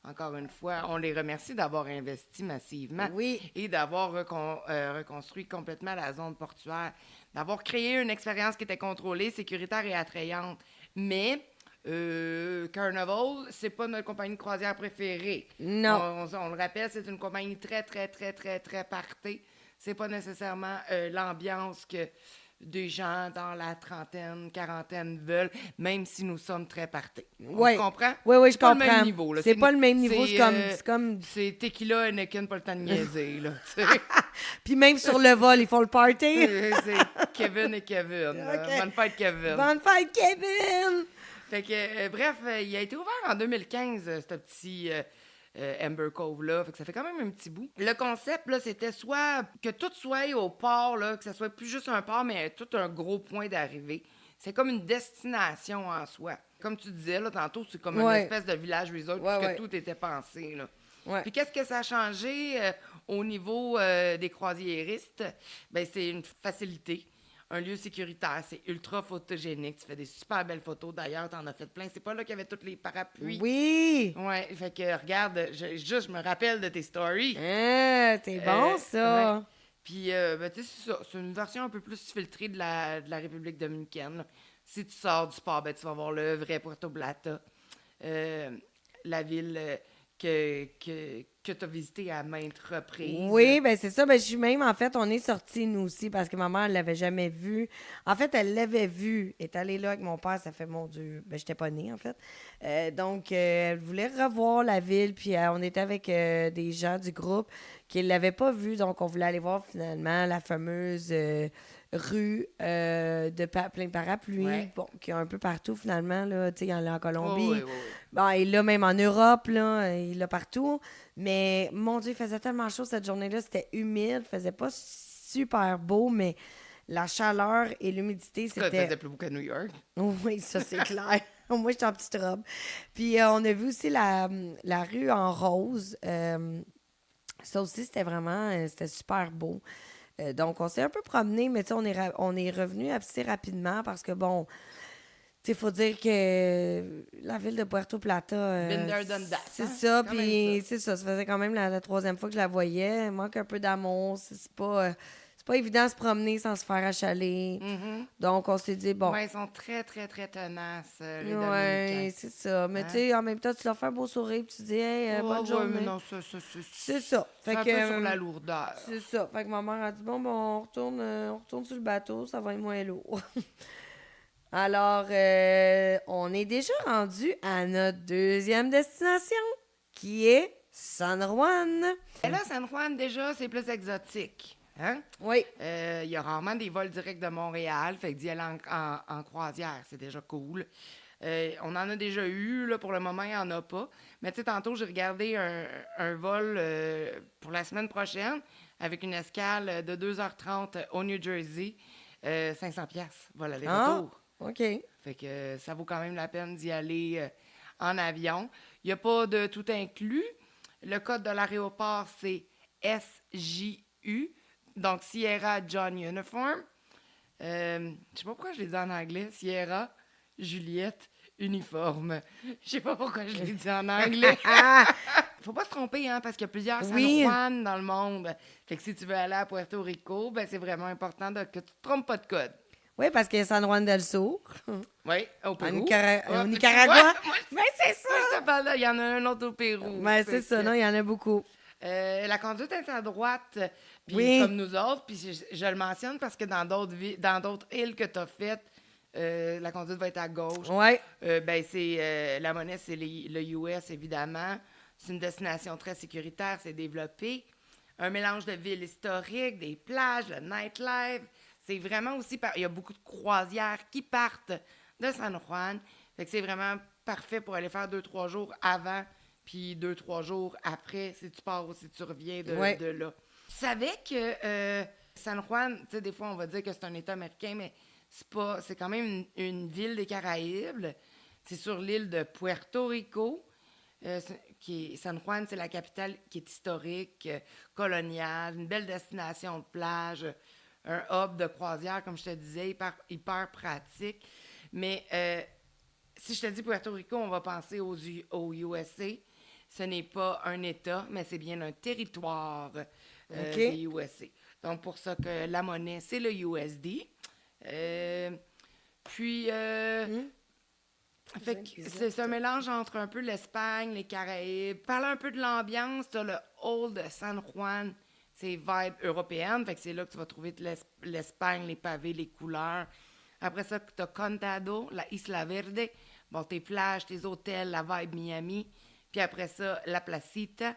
encore une fois, on les remercie d'avoir investi massivement Oui. et d'avoir reconstruit complètement la zone portuaire, d'avoir créé une expérience qui était contrôlée, sécuritaire et attrayante. Mais Carnival, c'est pas notre compagnie de croisière préférée. Non. On le rappelle, c'est une compagnie très, très, très, très, très partée. C'est pas nécessairement l'ambiance que des gens dans la trentaine, quarantaine veulent, même si nous sommes très partés. Ouais. Tu comprends? Oui, je C'est pas comprends. le même niveau, là. C'est pas le même niveau, c'est comme... C'est tequila, Anakin, pas le temps de niaiser, là. Tu sais. Puis même sur le vol, ils font le party. C'est Kevin et Kevin. Ok. Bonne fête, Kevin. Bonne fête, Kevin! Fait que, bref, il a été ouvert en 2015, ce petit Amber Cove-là. Fait que ça fait quand même un petit bout. Le concept, là, c'était soit que tout soit au port, là, que ça soit plus juste un port, mais tout un gros point d'arrivée. C'est comme une destination en soi. Comme tu disais, là, tantôt, c'est comme une espèce de village resort, puisque tout était pensé, là. Ouais. Puis qu'est-ce que ça a changé au niveau des croisiéristes? Ben, c'est une facilité. Un lieu sécuritaire, c'est ultra photogénique. Tu fais des super belles photos. D'ailleurs, t'en as fait plein. C'est pas là qu'il y avait tous les parapluies. Oui! Ouais, fait que regarde, je me rappelle de tes stories. Ah, c'est bon, ça! Ouais. Puis, ben, tu sais, c'est ça. C'est une version un peu plus filtrée de la République dominicaine, là. Si tu sors du port, ben, tu vas voir le vrai Puerto Plata. La ville que tu as visitée à maintes reprises. Oui, ben c'est ça. Ben, je suis même, en fait, on est sortis, nous aussi, parce que ma mère, elle l'avait jamais vu. En fait, elle l'avait vu. Elle est allée là avec mon père, ça fait, mon Dieu, ben, j'étais pas née, en fait. Donc, elle voulait revoir la ville, puis on était avec des gens du groupe qui ne l'avaient pas vu, donc on voulait aller voir, finalement, la fameuse rue de plein de parapluies, Ouais. bon, qui est un peu partout, finalement, là. Tu sais, il y en a en Colombie. Oui. Bon, il l'a même en Europe, là, il l'a partout. Mais, mon Dieu, il faisait tellement chaud cette journée-là, c'était humide, il faisait pas super beau, mais la chaleur et l'humidité, Ça c'était... faisait plus beau qu'à New York. Oui, ça, c'est clair. Moi, j'étais en petite robe. Puis, on a vu aussi la rue en rose. Ça aussi, c'était vraiment... c'était super beau. Donc, on s'est un peu promené, mais tu sais, on est revenu assez rapidement parce que, bon... Tu sais, il faut dire que la ville de Puerto Plata... Been there, done that, c'est hein? ça, Quand même puis ça. c'est ça. Ça faisait quand même la troisième fois que je la voyais. Il manque un peu d'amour. C'est pas évident de se promener sans se faire achaler. Mhm. Donc, on s'est dit, bon... Ouais, ils sont très, très, très tenaces, les Ouais, Dominicains. c'est ça. Mais Hein? tu sais, en même temps, tu leur fais un beau sourire, puis tu dis, hey, bonne Ouais, journée. mais non, ça, C'est ça. C'est Fait un que, peu sur la lourdeur. c'est ça. Fait que ma mère a dit, bon, on retourne sur le bateau, ça va être moins lourd. Alors, on est déjà rendu à notre deuxième destination, qui est San Juan. Et là, San Juan, déjà, c'est plus exotique. Hein? Oui. Il y a rarement des vols directs de Montréal, fait que d'y aller en croisière, c'est déjà cool. On en a déjà eu, là, pour le moment, il n'y en a pas. Mais tu sais, tantôt, j'ai regardé un vol pour la semaine prochaine avec une escale de 2h30 au New Jersey. 500 piastres, voilà, les retours. OK. Fait que ça vaut quand même la peine d'y aller en avion. Il n'y a pas de tout inclus. Le code de l'aéroport, c'est SJU, donc Sierra John Uniform. Je sais pas pourquoi je l'ai dit en anglais. Sierra Juliette Uniforme. Je sais pas pourquoi je l'ai dit en anglais. Faut pas se tromper, hein, parce qu'il y a plusieurs San Juan dans le monde. Fait que si tu veux aller à Puerto Rico, ben c'est vraiment important que tu te trompes pas de code. Oui, parce qu'il y a San Juan del Sur. Oui, au Pérou. Au Nicaragua. Mais c'est ça! Je te parle là, il y en a un autre au Pérou. Ben, c'est ça, non, il y en a beaucoup. La conduite est à droite, puis Oui. comme nous autres, puis je le mentionne parce que dans d'autres îles que tu as faites, la conduite va être à gauche. Ouais. La monnaie, c'est le US, évidemment. C'est une destination très sécuritaire, c'est développé. Un mélange de villes historiques, des plages, le nightlife. C'est vraiment aussi... Il y a beaucoup de croisières qui partent de San Juan. Fait que c'est vraiment parfait pour aller faire 2-3 jours avant, puis 2-3 jours après, si tu pars ou si tu reviens de là. Tu savais que San Juan, tu sais, des fois, on va dire que c'est un État américain, mais c'est quand même une ville des Caraïbes. C'est sur l'île de Puerto Rico. San Juan, c'est la capitale qui est historique, coloniale, une belle destination de plage, un hub de croisière, comme je te disais, hyper pratique. Mais si je te dis Puerto Rico, on va penser aux USA. Ce n'est pas un État, mais c'est bien un territoire des USA. Donc, pour ça que la monnaie, c'est le USD. C'est un mélange entre un peu l'Espagne, les Caraïbes. Parler un peu de l'ambiance, t'as le Old San Juan, c'est vibe européenne. Fait que c'est là que tu vas trouver l'Espagne, les pavés, les couleurs. Après ça, t'as Condado, la Isla Verde. Bon, tes plages, tes hôtels, la vibe Miami. Puis après ça, La Placita,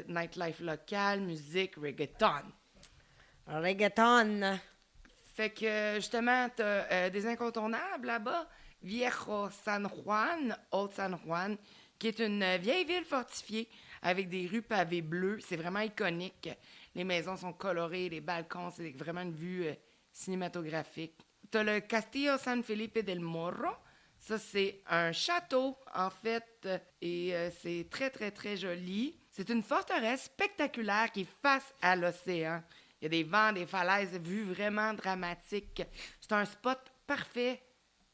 nightlife local, musique, reggaeton. Reggaeton. Fait que, justement, t'as des incontournables là-bas. Viejo San Juan, Old San Juan, qui est une vieille ville fortifiée avec des rues pavées bleues. C'est vraiment iconique. Les maisons sont colorées, les balcons, c'est vraiment une vue cinématographique. T'as le Castillo San Felipe del Morro. Ça, c'est un château, en fait, et c'est très, très, très joli. C'est une forteresse spectaculaire qui est face à l'océan. Il y a des vents, des falaises, vues vraiment dramatiques. C'est un spot parfait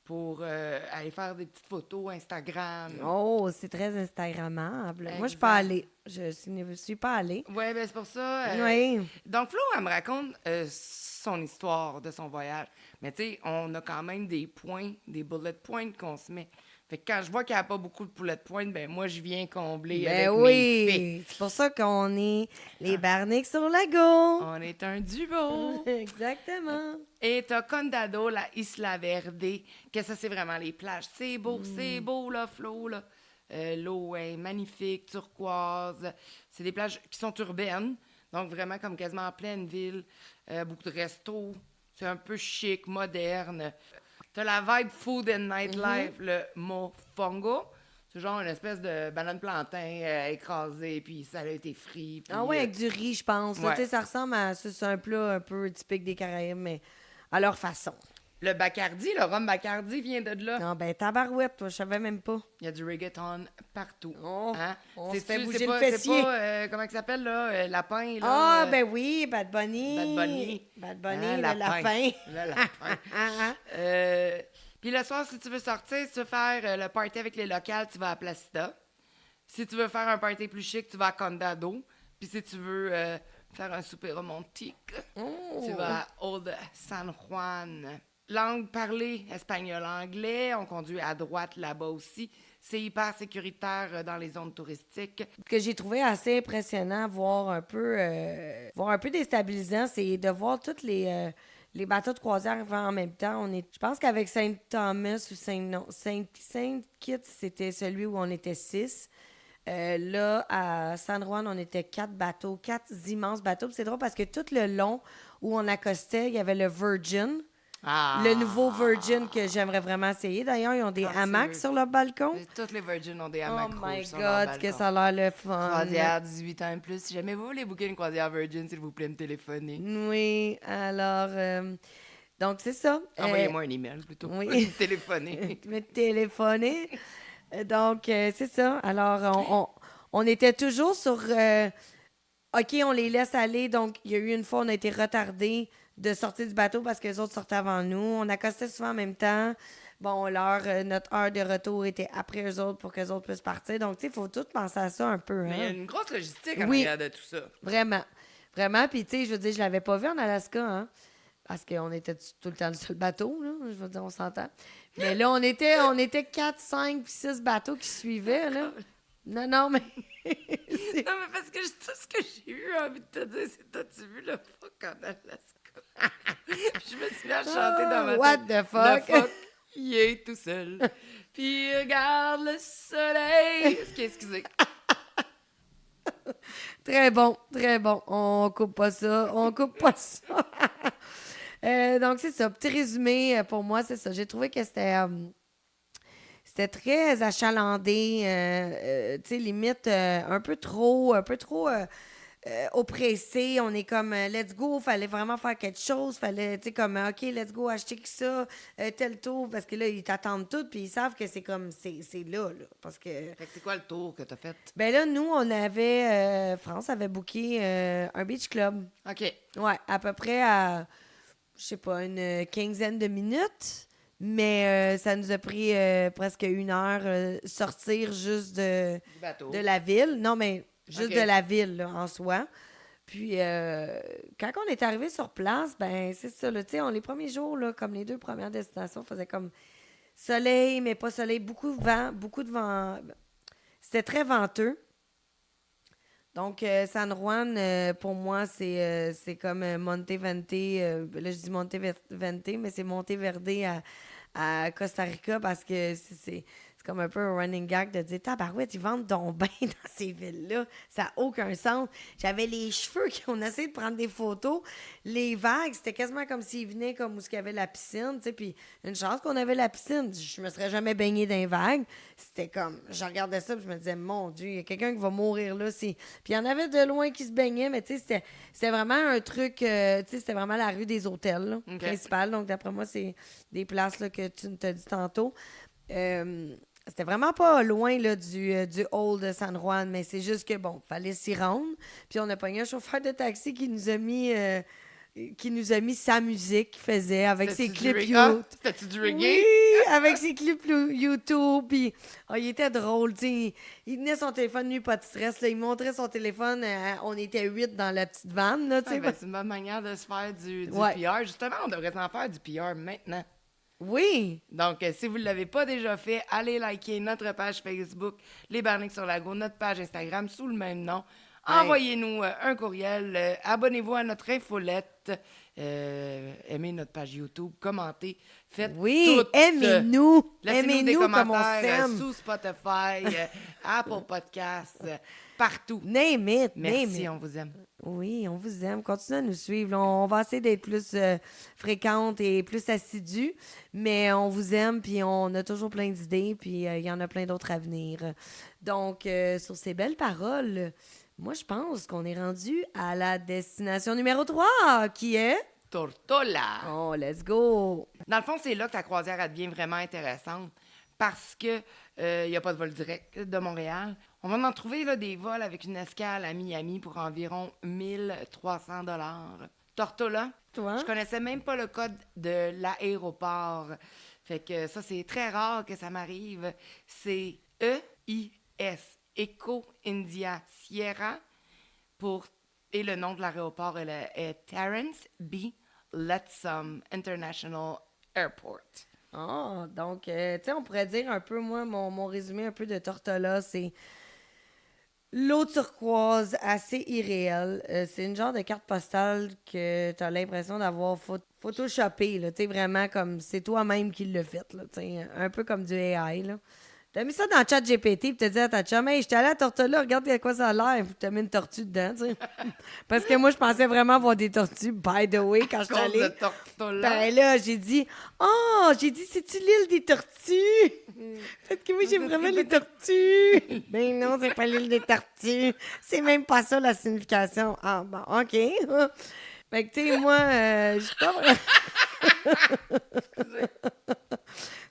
pour aller faire des petites photos Instagram. Oh, c'est très Instagrammable. Exact. Moi, je suis pas allée. Je ne suis pas allée. Oui, bien, c'est pour ça. Oui. Donc, Flo, elle me raconte son histoire de son voyage. Mais tu sais, on a quand même des points, des bullet points qu'on se met. Fait que quand je vois qu'il n'y a pas beaucoup de bullet points, ben moi, je viens combler avec mes faits. C'est pour ça qu'on est les Barniques sur Lago. On est un duo. Exactement. Et t'as Condado, la Isla Verde, que ça, c'est vraiment les plages. C'est beau, là, Flo, là. L'eau est magnifique, turquoise. C'est des plages qui sont urbaines, donc vraiment comme quasiment en pleine ville. Beaucoup de restos. C'est un peu chic, moderne. T'as la vibe food and nightlife, le mofongo. C'est genre une espèce de banane plantain écrasée, puis ça a été frit. Puis, Ah ouais, avec du riz, je pense. Ouais. Tu sais, ça ressemble à... C'est un plat un peu typique des Caraïbes, mais à leur façon. Le Bacardi, le rhum Bacardi vient de là. Non, ben tabarouette, toi, je savais même pas. Il y a du reggaeton partout. Oh, Hein? on se fait C'est-tu- bouger c'est le pas, fessier. C'est pas, comment il s'appelle, là? Lapin, là? Ah, ben oui, Bad Bunny. Bad Bunny. Bad Bunny, Hein, le lapin. lapin. Le lapin. Ah, Puis le soir, si tu veux sortir, si tu veux faire le party avec les locales, tu vas à Placida. Si tu veux faire un party plus chic, tu vas à Condado. Puis si tu veux faire un souper romantique, tu vas à Old San Juan. Langue parlée, espagnol-anglais. On conduit à droite là-bas aussi. C'est hyper sécuritaire dans les zones touristiques. que j'ai trouvé assez impressionnant, voire un peu déstabilisant, c'est de voir toutes les bateaux de croisière arriver en même temps. Je pense qu'avec Saint-Thomas ou Saint-Kitts, c'était celui où on était 6. Là, à San Juan, on était 4 bateaux, 4 immenses bateaux. Puis c'est drôle parce que tout le long où on accostait, il y avait le Virgin. Le nouveau Virgin que j'aimerais vraiment essayer. D'ailleurs, ils ont des hamacs sur leur balcon. Toutes les Virgins ont des Oh hamacs my rouges sur leur God, que balcon. ça a l'air le fun. Croisière 18 ans et plus. Si jamais vous voulez booker une croisière Virgin, s'il vous plaît, me téléphoner. Oui, alors... donc, c'est ça. Envoyez-moi un email plutôt. oui. Me téléphoner. Me téléphoner. Donc, c'est ça. Alors, on était toujours sur... OK, on les laisse aller. Donc, il y a eu une fois, on a été retardés de sortir du bateau parce que les autres sortaient avant nous. On accostait souvent en même temps. Bon, notre heure de retour était après eux autres pour que les autres puissent partir. Donc, tu sais, il faut tout penser à ça un peu. Mais il y a Hein? une grosse logistique en Oui. arrière de tout ça. Vraiment. Vraiment. Puis, tu sais, je veux dire, je l'avais pas vu en Alaska, hein? Parce qu'on était tout le temps le seul bateau, là. Je veux dire, on s'entend. Mais là, on était 4, 5, puis 6 bateaux qui suivaient, là. Non, mais... Non, mais parce que tout ce que j'ai eu envie de te dire, c'est t'as-tu vu le fuck en Alaska? Je me suis mis à chanter dans ma What tête. the fuck? Le phoque, il est tout seul. Puis il regarde le soleil. Excusez. Très bon, très bon. On coupe pas ça, on coupe pas ça. Donc, c'est ça. Petit résumé pour moi, c'est ça. J'ai trouvé que c'était très achalandé, tu sais, limite un peu trop oppressé. On est comme, let's go, fallait vraiment faire quelque chose. Fallait, tu sais, comme, OK, let's go, acheter que ça, tel tour, parce que là, ils t'attendent tout, puis ils savent que c'est comme, c'est là, parce que... Fait que c'est quoi le tour que t'as fait? Ben là, nous, on avait, France avait booké un beach club. OK. Ouais, à peu près à, je sais pas, une quinzaine de minutes. Mais ça nous a pris presque 1 heure sortir juste Du bateau. de la ville. Non, mais juste OK. de la ville, là, en soi. Puis, quand on est arrivé sur place, ben c'est ça, là, tu sais, les premiers jours, là, comme les 2 premières destinations, faisait comme soleil, mais pas soleil, beaucoup de vent. C'était très venteux. Donc, San Juan, pour moi, c'est comme Monteverde. Là, je dis Monteverde, mais c'est Monteverde à Costa Rica parce que c'est comme un peu un running gag de dire tabarouette, ils vendent donc bien dans ces villes-là. Ça n'a aucun sens. J'avais les cheveux on essayait de prendre des photos. Les vagues, c'était quasiment comme s'ils venaient comme où il y avait la piscine, tu sais. Puis une chance qu'on avait la piscine. Je me serais jamais baignée dans les vagues. C'était comme, je regardais ça et je me disais, mon Dieu, il y a quelqu'un qui va mourir là. Puis il y en avait de loin qui se baignaient, mais tu sais, c'était vraiment un truc, tu sais, c'était vraiment la rue des hôtels, là, principale. Donc d'après moi, c'est des places là, que tu t'as dit tantôt. C'était vraiment pas loin là, du hall de San Juan, mais c'est juste que, bon, fallait s'y rendre. Puis on a pogné un chauffeur de taxi qui nous a mis sa musique qu'il faisait avec ses clips YouTube. C'était-tu du reggae? Oui, avec ses clips YouTube. Puis il était drôle, tu sais. Il tenait son téléphone, lui, pas de stress. Là, il montrait son téléphone. On était 8 dans la petite vanne, là, tu sais. C'est une bonne manière de se faire du Ouais. PR. Justement, on devrait en faire du PR maintenant. Oui. Donc, si vous ne l'avez pas déjà fait, allez liker notre page Facebook, Les Barniques sur Lago, notre page Instagram sous le même nom. Ouais. Envoyez-nous un courriel, abonnez-vous à notre infolette, aimez notre page YouTube, commentez, faites Oui, tout. aimez-nous. Laissez-nous des Aimez-nous comme on commentaires s'aime. sous Spotify, Apple Podcasts, partout. Name it, name Merci, it. on vous aime. Oui, on vous aime. Continuez à nous suivre. Là, on va essayer d'être plus fréquente et plus assidue, mais on vous aime, puis on a toujours plein d'idées, puis il y en a plein d'autres à venir. Donc, sur ces belles paroles, moi, je pense qu'on est rendu à la destination numéro 3, qui est... Tortola. Oh, let's go! Dans le fond, c'est là que ta croisière elle devient vraiment intéressante parce que il n'y a pas de vol direct de Montréal. On va en trouver là, des vols avec une escale à Miami pour environ 1300 $. Tortola, Toi? je connaissais même pas le code de l'aéroport. Fait que ça, c'est très rare que ça m'arrive. C'est EIS, Echo India Sierra, et le nom de l'aéroport est Terrence B. Lettsome International Airport. Ah, donc, tu sais, on pourrait dire un peu, moi, mon résumé un peu de Tortola, c'est l'eau turquoise assez irréelle. C'est une genre de carte postale que tu as l'impression d'avoir photoshopé, là, tu sais, vraiment comme c'est toi-même qui l'as fait, là, tu sais, un peu comme du AI, là. T'as mis ça dans le chat GPT puis t'as dit à ta chum, hey, j'étais allée à Tortola, regarde à quoi ça a l'air. Puis t'as mis une tortue dedans, tu sais. Parce que moi, je pensais vraiment voir des tortues, by the way, quand je suis allée. De Tortola. Ben là, j'ai dit, c'est-tu l'île des tortues? Fait que moi, j'ai vraiment les tortues. Ben non, c'est pas l'île des tortues. C'est même pas ça la signification. Ah, bon, OK. Fait que, tu sais, moi, je suis pas vraiment.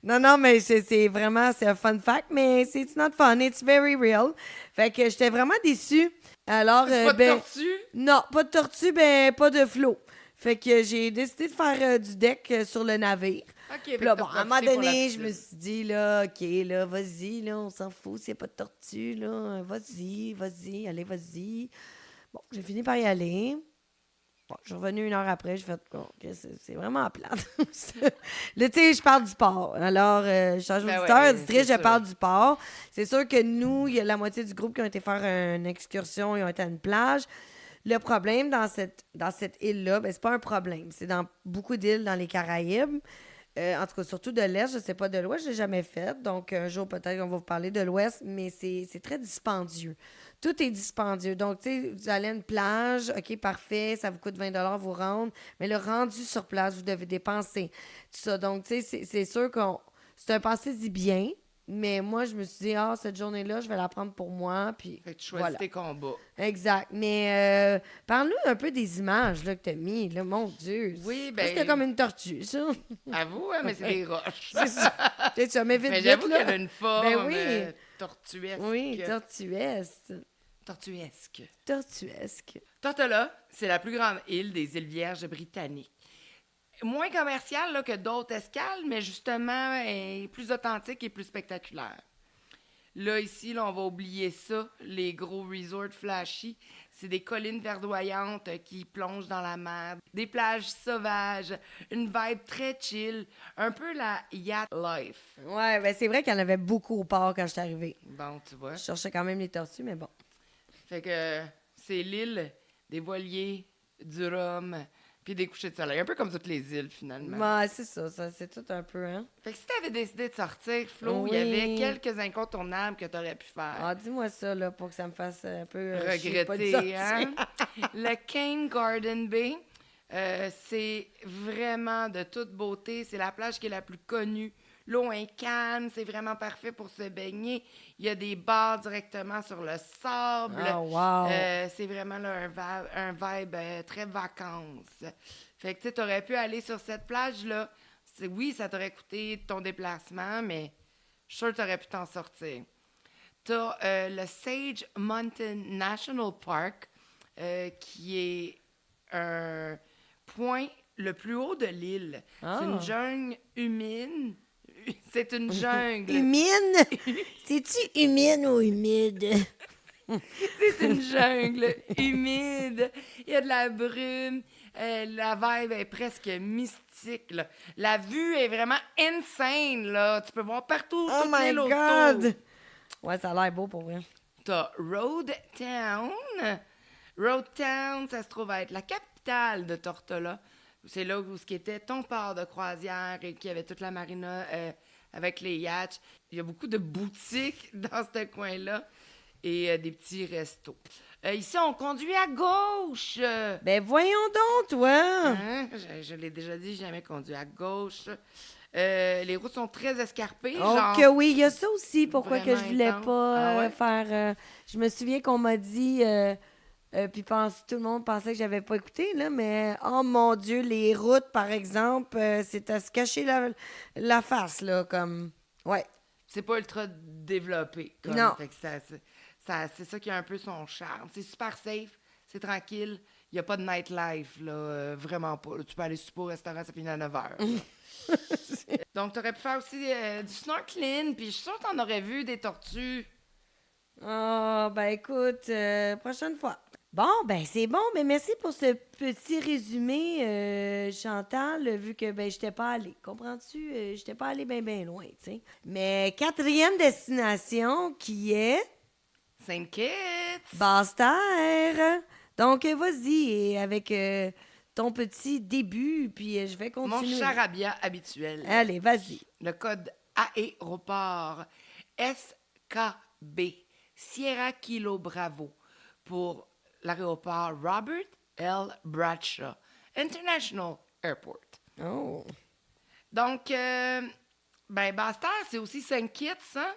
Non, mais c'est vraiment, c'est un fun fact, mais it's not fun, it's very real. Fait que j'étais vraiment déçue. Alors, Pas de tortue? Non, pas de tortue, ben pas de flot. Fait que j'ai décidé de faire du deck sur le navire. OK, Puis fait là, que bon, t'as à un moment profité pour la donné, je piscine. me suis dit, là, OK, là, vas-y, là, on s'en fout, s'il n'y a pas de tortue, là, vas-y, allez, vas-y. Bon, j'ai fini par y aller. Bon, je suis revenue 1 heure après, j'ai fait, OK, c'est vraiment plate. Là, tu sais, je parle du port. Alors, je change Ben d'auditeur, ouais, auditrice, c'est je sûr. parle du port. C'est sûr que nous, il y a la moitié du groupe qui ont été faire une excursion, ils ont été à une plage. Le problème dans cette île-là, ben, c'est pas un problème. C'est dans beaucoup d'îles dans les Caraïbes. En tout cas, surtout de l'Est, je sais pas de l'Ouest, je l'ai jamais fait. Donc, un jour, peut-être qu'on va vous parler de l'Ouest, mais c'est très dispendieux. Tout est dispendieux. Donc, tu sais, vous allez à une plage, OK, parfait, ça vous coûte 20 vous rendre, mais le rendu sur place, vous devez dépenser. Tout ça. Donc, tu sais, c'est sûr qu'on... C'est un passé dit bien, mais moi, je me suis dit, cette journée-là, je vais la prendre pour moi, puis Fait que tu choisis tes combats. Exact. Mais parle-nous un peu des images là, que tu as mis. Là, mon Dieu. Oui, Ça, c'était comme une tortue, ça. Avoue, hein, mais c'est des roches. C'est ça. C'est ça. Mais vite, Mais vite, j'avoue là. qu'elle a une forme oui. tortuesque. Oui, tortuesque. Tortuesque. Tortuesque. Tortola, c'est la plus grande île des îles Vierges britanniques. Moins commerciale là, que d'autres escales, mais justement est plus authentique et plus spectaculaire. Là, ici, là, on va oublier ça, les gros resorts flashy. C'est des collines verdoyantes qui plongent dans la mer, des plages sauvages, une vibe très chill, un peu la yacht life. Ouais, ben c'est vrai qu'il y en avait beaucoup au port quand je suis arrivée. Bon, tu vois. Je cherchais quand même les tortues, mais bon. Fait que c'est l'île des voiliers, du rhum, puis des couchers de soleil. Un peu comme toutes les îles, finalement. Ouais, c'est ça, c'est tout un peu, hein. Fait que si t'avais décidé de sortir, Flo, Oui. il y avait quelques incontournables que t'aurais pu faire. Ah, dis-moi ça, là, pour que ça me fasse un peu chier, pas de Regretter, sortir. hein? Le Cane Garden Bay, c'est vraiment de toute beauté. C'est la plage qui est la plus connue. L'eau est calme, c'est vraiment parfait pour se baigner. Il y a des bars directement sur le sable. Oh, wow. C'est vraiment là, un vibe très vacances. Fait que tu aurais pu aller sur cette plage-là. Oui, ça t'aurait coûté ton déplacement, mais je suis sûre que tu aurais pu t'en sortir. Tu as le Sage Mountain National Park, qui est un point le plus haut de l'île. Ah. C'est une jungle humide. C'est une jungle. Humide? C'est-tu humide ou humide? C'est une jungle humide. Il y a de la brume. La vibe est presque mystique. Là. La vue est vraiment insane. Là. Tu peux voir partout Oh toute my l'île autour. God! Ouais, ça a l'air beau pour vrai. T'as Road Town. Road Town, ça se trouve être la capitale de Tortola. C'est là où ce qui était ton port de croisière et qui avait toute la marina avec les yachts. Il y a beaucoup de boutiques dans ce coin-là et des petits restos. Ici, on conduit à gauche. Ben voyons donc, toi! Hein? Je l'ai déjà dit, j'ai jamais conduit à gauche. Les routes sont très escarpées. Oh genre, que oui, il y a ça aussi, pourquoi que vraiment je voulais intense. pas Ah ouais? faire... je me souviens qu'on m'a dit... puis tout le monde pensait que j'avais pas écouté, là, mais oh mon Dieu, les routes, par exemple, c'est à se cacher la face, là, comme... Ouais. C'est pas ultra développé. Comme, Non. Fait que c'est ça qui a un peu son charme. C'est super safe, c'est tranquille. Il n'y a pas de nightlife, là, vraiment pas. Là, tu peux aller super au restaurant, ça finit à 9h. Donc, tu aurais pu faire aussi du snorkeling, puis je suis sûre que tu en aurais vu des tortues. Oh, ben écoute, prochaine fois. Bon, ben c'est bon, mais merci pour ce petit résumé, Chantal, vu que ben j'étais pas allée. Comprends-tu? J'étais pas allée bien loin, tu sais. Mais quatrième destination qui est Saint Kitts! Basse-Terre. Donc, vas-y, et avec ton petit début, puis je vais Mon continuer. charabia habituel. Allez, vas-y. Le code aéroport SKB, Sierra Kilo Bravo, pour l'aéroport Robert L. Bradshaw International Airport. Oh. Donc, Basse-Terre, c'est aussi Saint Kitts, hein?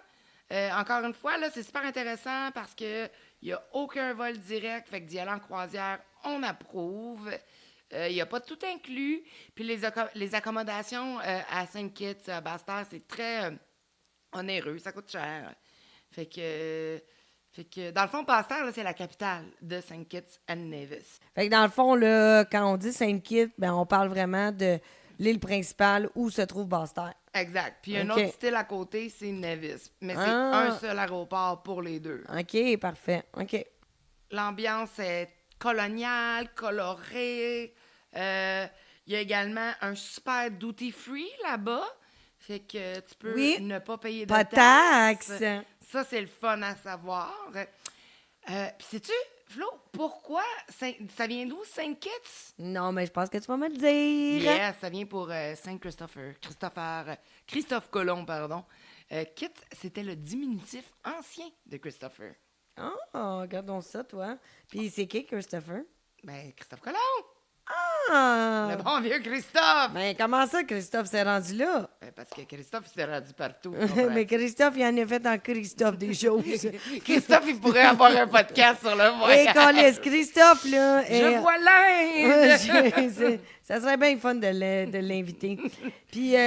Encore une fois, là, c'est super intéressant parce qu'il n'y a aucun vol direct, fait que d'y aller en croisière, on approuve. Il n'y a pas tout inclus. Puis les accommodations à Saint Kitts, à Basse-Terre, c'est très onéreux, ça coûte cher. Fait que dans le fond, Basse-Terre, là, c'est la capitale de Saint Kitts and Nevis. Fait que dans le fond, là, quand on dit Saint-Kitts, ben on parle vraiment de l'île principale où se trouve Basse-Terre. Exact. Puis un OK. autre style à côté, c'est Nevis. Mais c'est Ah. un seul aéroport pour les deux. OK, parfait. OK. L'ambiance est coloniale, colorée. Il y a également un super duty-free là-bas. Fait que tu peux Oui. ne pas payer de Pas de taxes. taxes. Ça, c'est le fun à savoir. Puis sais-tu, Flo, pourquoi ça vient d'où, Saint Kitts? Non, mais je pense que tu vas me le dire. Yes, ça vient pour Saint Christophe Colomb, pardon. Kitts, c'était le diminutif ancien de Christopher. Ah, regardons ça, toi. Puis c'est qui, Christopher? Ben, Christophe Colomb! Ah! Le bon vieux Christophe! Mais comment ça, Christophe s'est rendu là? Ben, parce que Christophe, il s'est rendu partout. Mais Christophe, il en a fait en Christophe des choses. Christophe, il pourrait avoir un podcast sur le Et voyage. Calisse, Christophe, là. Je vois l'Inde! Ça serait bien fun de l'inviter. Puis,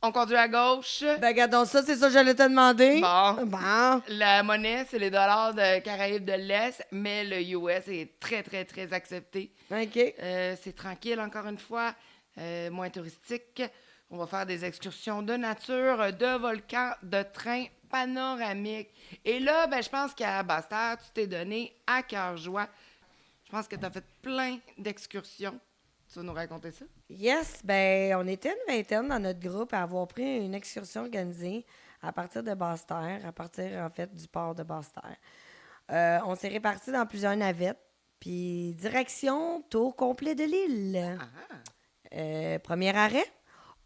On conduit à gauche. ben, regardons ça, c'est ça que j'allais te demander. Bon. Bon. La monnaie, c'est les dollars de Caraïbes de l'Est, mais le US est très, très, très accepté. OK. C'est tranquille, encore une fois, moins touristique. On va faire des excursions de nature, de volcans, de trains panoramiques. Et là, ben, je pense qu'à Basse-Terre, tu t'es donné à cœur joie. Je pense que tu as fait plein d'excursions. Tu vas nous raconter ça? Yes, ben on était une vingtaine dans notre groupe à avoir pris une excursion organisée à partir de Basse-Terre, à partir en fait du port de Basse-Terre. On s'est répartis dans plusieurs navettes, puis direction tour complet de l'île. Premier arrêt,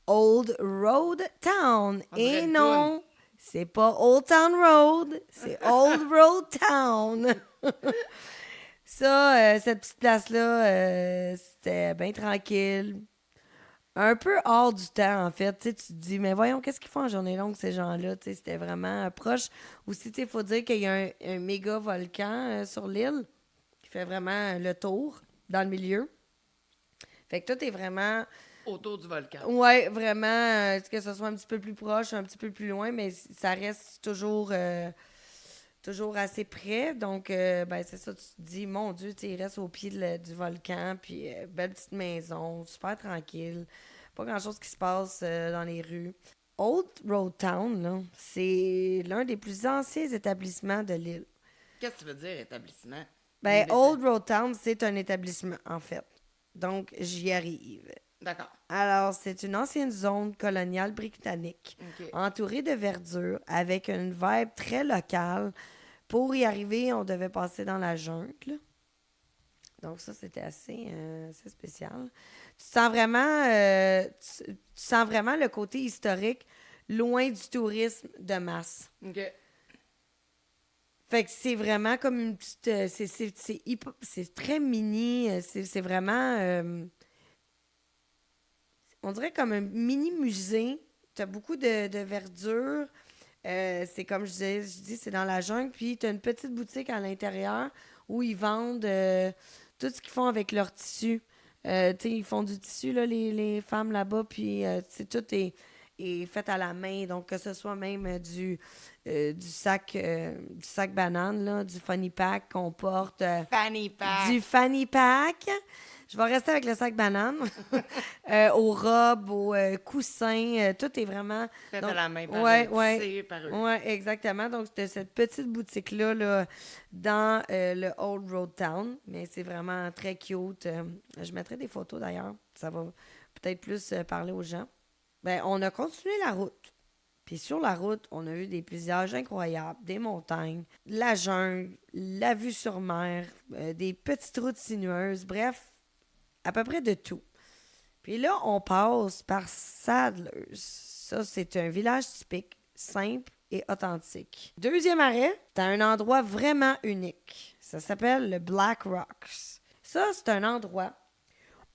Old Road Town. On dirait Et une non, c'est pas Old Town Road, c'est Old Road Town. Ça, cette petite place-là, c'était bien tranquille. Un peu hors du temps, en fait. Tu sais, tu te dis, mais voyons, qu'est-ce qu'ils font en journée longue, ces gens-là? Tu sais, c'était vraiment proche. Aussi, tu sais, il faut dire qu'il y a un méga volcan sur l'île qui fait vraiment le tour dans le milieu. Fait que tout est vraiment... Autour du volcan. Ouais, vraiment, que ce soit un petit peu plus proche, un petit peu plus loin, mais ça reste toujours assez près. Donc, ben c'est ça, tu te dis, mon Dieu, tu sais, il reste au pied du volcan, puis belle petite maison, super tranquille, pas grand-chose qui se passe dans les rues. Old Road Town, là, c'est l'un des plus anciens établissements de l'île. Qu'est-ce que tu veux dire, établissement? Ben, Old Road Town, c'est un établissement, en fait. Donc, j'y arrive. D'accord. Alors, c'est une ancienne zone coloniale britannique, OK. entourée de verdure, avec une vibe très locale. Pour y arriver, on devait passer dans la jungle. Donc ça, c'était assez spécial. Tu sens vraiment le côté historique, loin du tourisme de masse. OK. Fait que c'est vraiment comme une petite... c'est très mini. C'est vraiment... on dirait comme un mini-musée. Tu as beaucoup de verdure. C'est comme je dis, c'est dans la jungle. Puis tu as une petite boutique à l'intérieur où ils vendent tout ce qu'ils font avec leur tissu. Tu sais, ils font du tissu, là, les femmes là-bas. Puis tout est fait à la main. Donc, que ce soit même du sac banane, là, du fanny pack qu'on porte. Fanny pack. Du fanny pack. Je vais rester avec le sac banane. Aux robes, aux coussins, tout est vraiment... Fait donc, à la main, par ouais, par eux. Oui, exactement. Donc, c'était cette petite boutique-là là, dans le Old Road Town. Mais c'est vraiment très cute. Je mettrai des photos d'ailleurs. Ça va peut-être plus parler aux gens. Ben, on a continué la route. Puis sur la route, on a vu des paysages incroyables, des montagnes, la jungle, la vue sur mer, des petites routes sinueuses, bref, à peu près de tout. Puis là, on passe par Sadlers. Ça, c'est un village typique, simple et authentique. Deuxième arrêt, c'est un endroit vraiment unique. Ça s'appelle le Black Rocks. Ça, c'est un endroit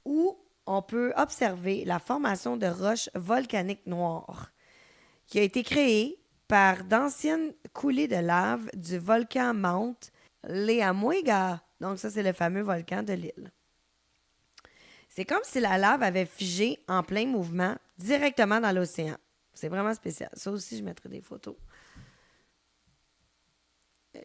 où on peut observer la formation de roches volcaniques noires qui a été créée par d'anciennes coulées de lave du volcan Mount Leamuiga. Donc ça, c'est le fameux volcan de l'île. C'est comme si la lave avait figé en plein mouvement directement dans l'océan. C'est vraiment spécial. Ça aussi, je mettrai des photos.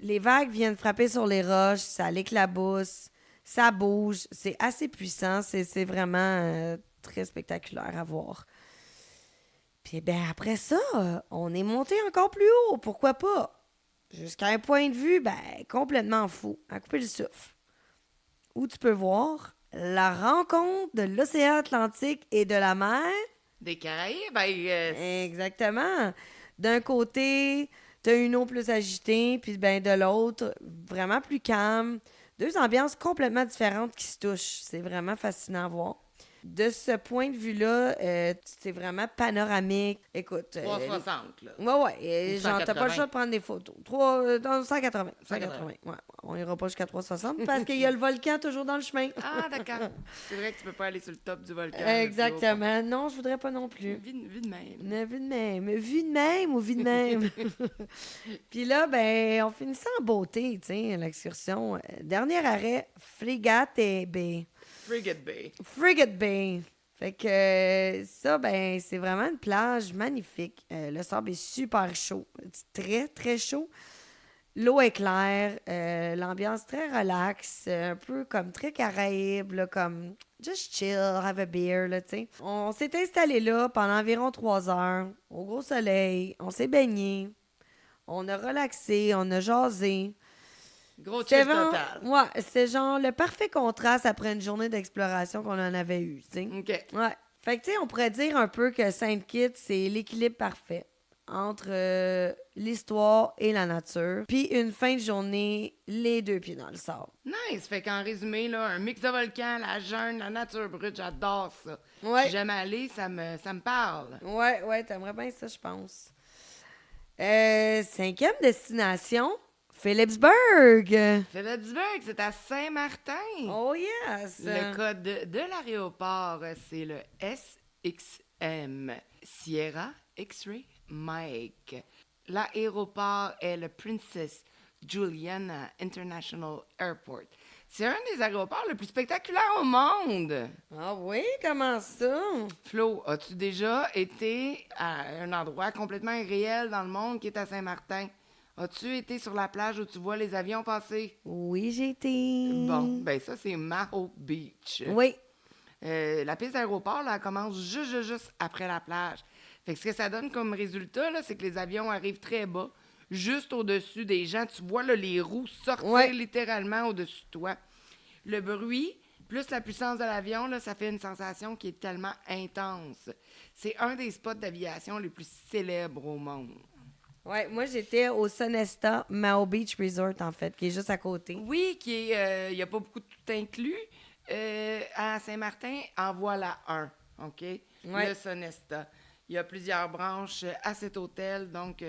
Les vagues viennent frapper sur les roches, ça l'éclabousse, ça bouge. C'est assez puissant. C'est vraiment très spectaculaire à voir. Puis ben après ça, on est monté encore plus haut. Pourquoi pas? Jusqu'à un point de vue complètement fou, à couper le souffle. Où tu peux voir la rencontre de l'océan Atlantique et de la mer. Des Caraïbes, Exactement. D'un côté, tu as une eau plus agitée, puis de l'autre, vraiment plus calme. Deux ambiances complètement différentes qui se touchent. C'est vraiment fascinant à voir. De ce point de vue-là, c'est vraiment panoramique. Écoute. 360, là. Ouais. Ou Genre, t'as pas le 180. choix de prendre des photos. 180. 180. Ouais. On ira pas jusqu'à 360 parce qu'il y a le volcan toujours dans le chemin. Ah, d'accord. C'est vrai que tu peux pas aller sur le top du volcan. Exactement. Non, je voudrais pas non plus. Vu de même. Vu de même. Vu de même ou vu de même? Puis là, ben, on finissait en beauté, tu sais, l'excursion. Dernier arrêt, Frigate Bay. Frigate Bay. Fait que ça, ben, c'est vraiment une plage magnifique. Le sable est super chaud. Très, très chaud. L'eau est claire. L'ambiance très relaxe. Un peu comme très caraïbe, là, comme just chill, have a beer, là, tu sais. On s'est installé là pendant environ 3 heures, au gros soleil. On s'est baigné. On a relaxé, on a jasé. Gros chill total. Ouais, c'est genre le parfait contraste après une journée d'exploration qu'on en avait eue, tu sais. OK. Ouais. Fait que, tu sais, on pourrait dire un peu que Sainte-Kitts, c'est l'équilibre parfait entre l'histoire et la nature. Puis une fin de journée, les deux pieds dans le sable. Nice! Fait qu'en résumé, là, un mix de volcan, la jungle, la nature brute, j'adore ça. Ouais. Si jamais aller, ça me parle. Ouais, t'aimerais bien ça, je pense. 5e destination, Philipsburg. Philipsburg, c'est à Saint-Martin. Oh yes! Le code de l'aéroport, c'est le SXM, Sierra X-Ray Mike. L'aéroport est le Princess Juliana International Airport. C'est un des aéroports les plus spectaculaires au monde. Ah oui, comment ça? Flo, as-tu déjà été à un endroit complètement irréel dans le monde qui est à Saint-Martin? As-tu été sur la plage où tu vois les avions passer? Oui, j'ai été. Bon, ben ça, c'est Maho Beach. Oui. La piste d'aéroport, là, elle commence juste après la plage. Fait que ce que ça donne comme résultat, là, c'est que les avions arrivent très bas, juste au-dessus des gens. Tu vois là, les roues sortir littéralement au-dessus de toi. Le bruit, plus la puissance de l'avion, là, ça fait une sensation qui est tellement intense. C'est un des spots d'aviation les plus célèbres au monde. Ouais, moi, j'étais au Sonesta Maho Beach Resort, en fait, qui est juste à côté. Oui, qui est, il n'y a pas beaucoup de tout inclus. À Saint-Martin, en voilà un, OK? Ouais. Le Sonesta. Il y a plusieurs branches à cet hôtel, donc...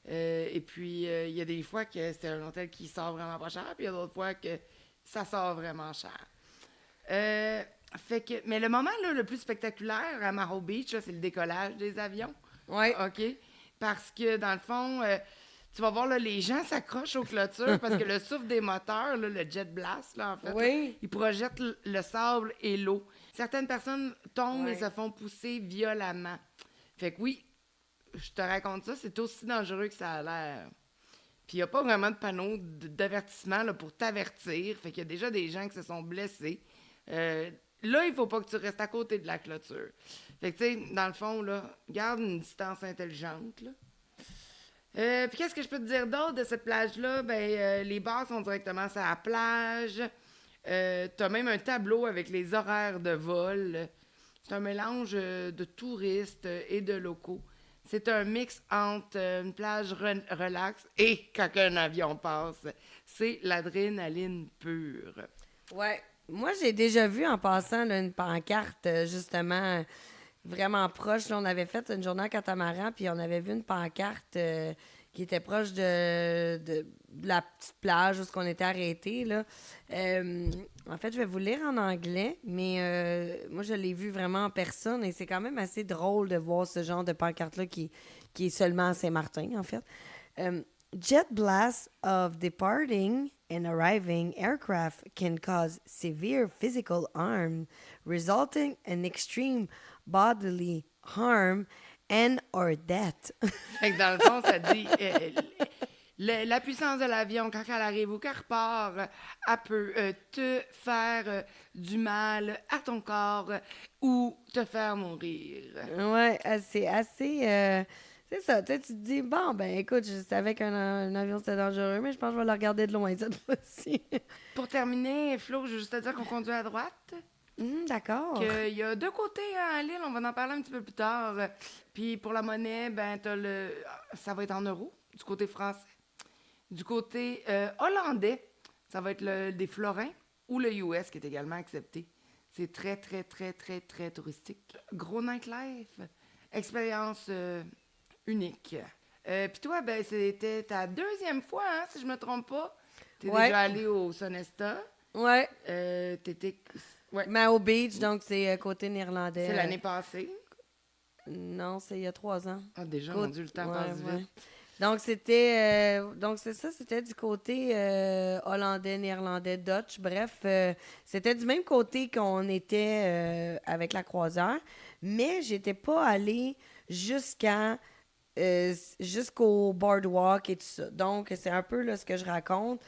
et puis, il y a des fois que c'est un hôtel qui sort vraiment pas cher, puis il y a d'autres fois que ça sort vraiment cher. Mais le moment là, le plus spectaculaire à Maho Beach, là, c'est le décollage des avions. Oui. OK? Parce que, dans le fond, tu vas voir, là, les gens s'accrochent aux clôtures parce que le souffle des moteurs, là, le jet blast, là, en fait, là, il projette le sable et l'eau. Certaines personnes tombent et se font pousser violemment. Fait que oui, je te raconte ça, c'est aussi dangereux que ça a l'air. Puis il n'y a pas vraiment de panneau d'avertissement là, pour t'avertir. Fait qu'il y a déjà des gens qui se sont blessés. Là, il faut pas que tu restes à côté de la clôture. Fait que, tu sais, dans le fond, là, garde une distance intelligente, là. Puis qu'est-ce que je peux te dire d'autre de cette plage-là? Ben, les bars sont directement sur la plage. T'as même un tableau avec les horaires de vol. C'est un mélange de touristes et de locaux. C'est un mix entre une plage relax et quand un avion passe. C'est l'adrénaline pure. Ouais. Moi, j'ai déjà vu en passant là, une pancarte, justement, vraiment proche. Là, on avait fait une journée à catamaran, puis on avait vu une pancarte qui était proche de la petite plage où on était arrêté. Là. En fait, je vais vous lire en anglais, mais moi, je l'ai vu vraiment en personne et c'est quand même assez drôle de voir ce genre de pancarte-là qui est seulement à Saint-Martin, en fait. Jet blasts of departing and arriving aircraft can cause severe physical harm, resulting in extreme bodily harm and or death. Fait que dans le fond, ça dit la puissance de l'avion, quand elle arrive ou qu'elle repart, elle peut te faire du mal à ton corps ou te faire mourir. Ouais, c'est assez... c'est ça, tu te dis, bon, ben écoute, je savais qu'un avion c'était dangereux, mais je pense que je vais le regarder de loin cette fois-ci. Pour terminer, Flo, je veux juste te dire qu'on conduit à droite. D'accord. Il y a deux côtés à l'île, on va en parler un petit peu plus tard. Puis pour la monnaie, ben ça va être en euros, du côté français. Du côté hollandais, Ça va être des florins ou le US qui est également accepté. C'est très, très, très, très, très touristique. Gros nightlife. Expérience unique. Puis toi, ben c'était ta deuxième fois, hein, si je me trompe pas. T'es déjà allé au Sonesta. Ouais. T'étais... Ouais. Mao Beach, donc c'est côté néerlandais. C'est l'année passée? Non, c'est il y a 3 ans. Ah, déjà, mon Dieu, le temps passe vite. Donc, c'était... donc, c'est ça, c'était du côté hollandais, néerlandais, Dutch. Bref, c'était du même côté qu'on était avec la croisière. Mais j'étais pas allée jusqu'au boardwalk et tout ça. Donc, c'est un peu là, ce que je raconte.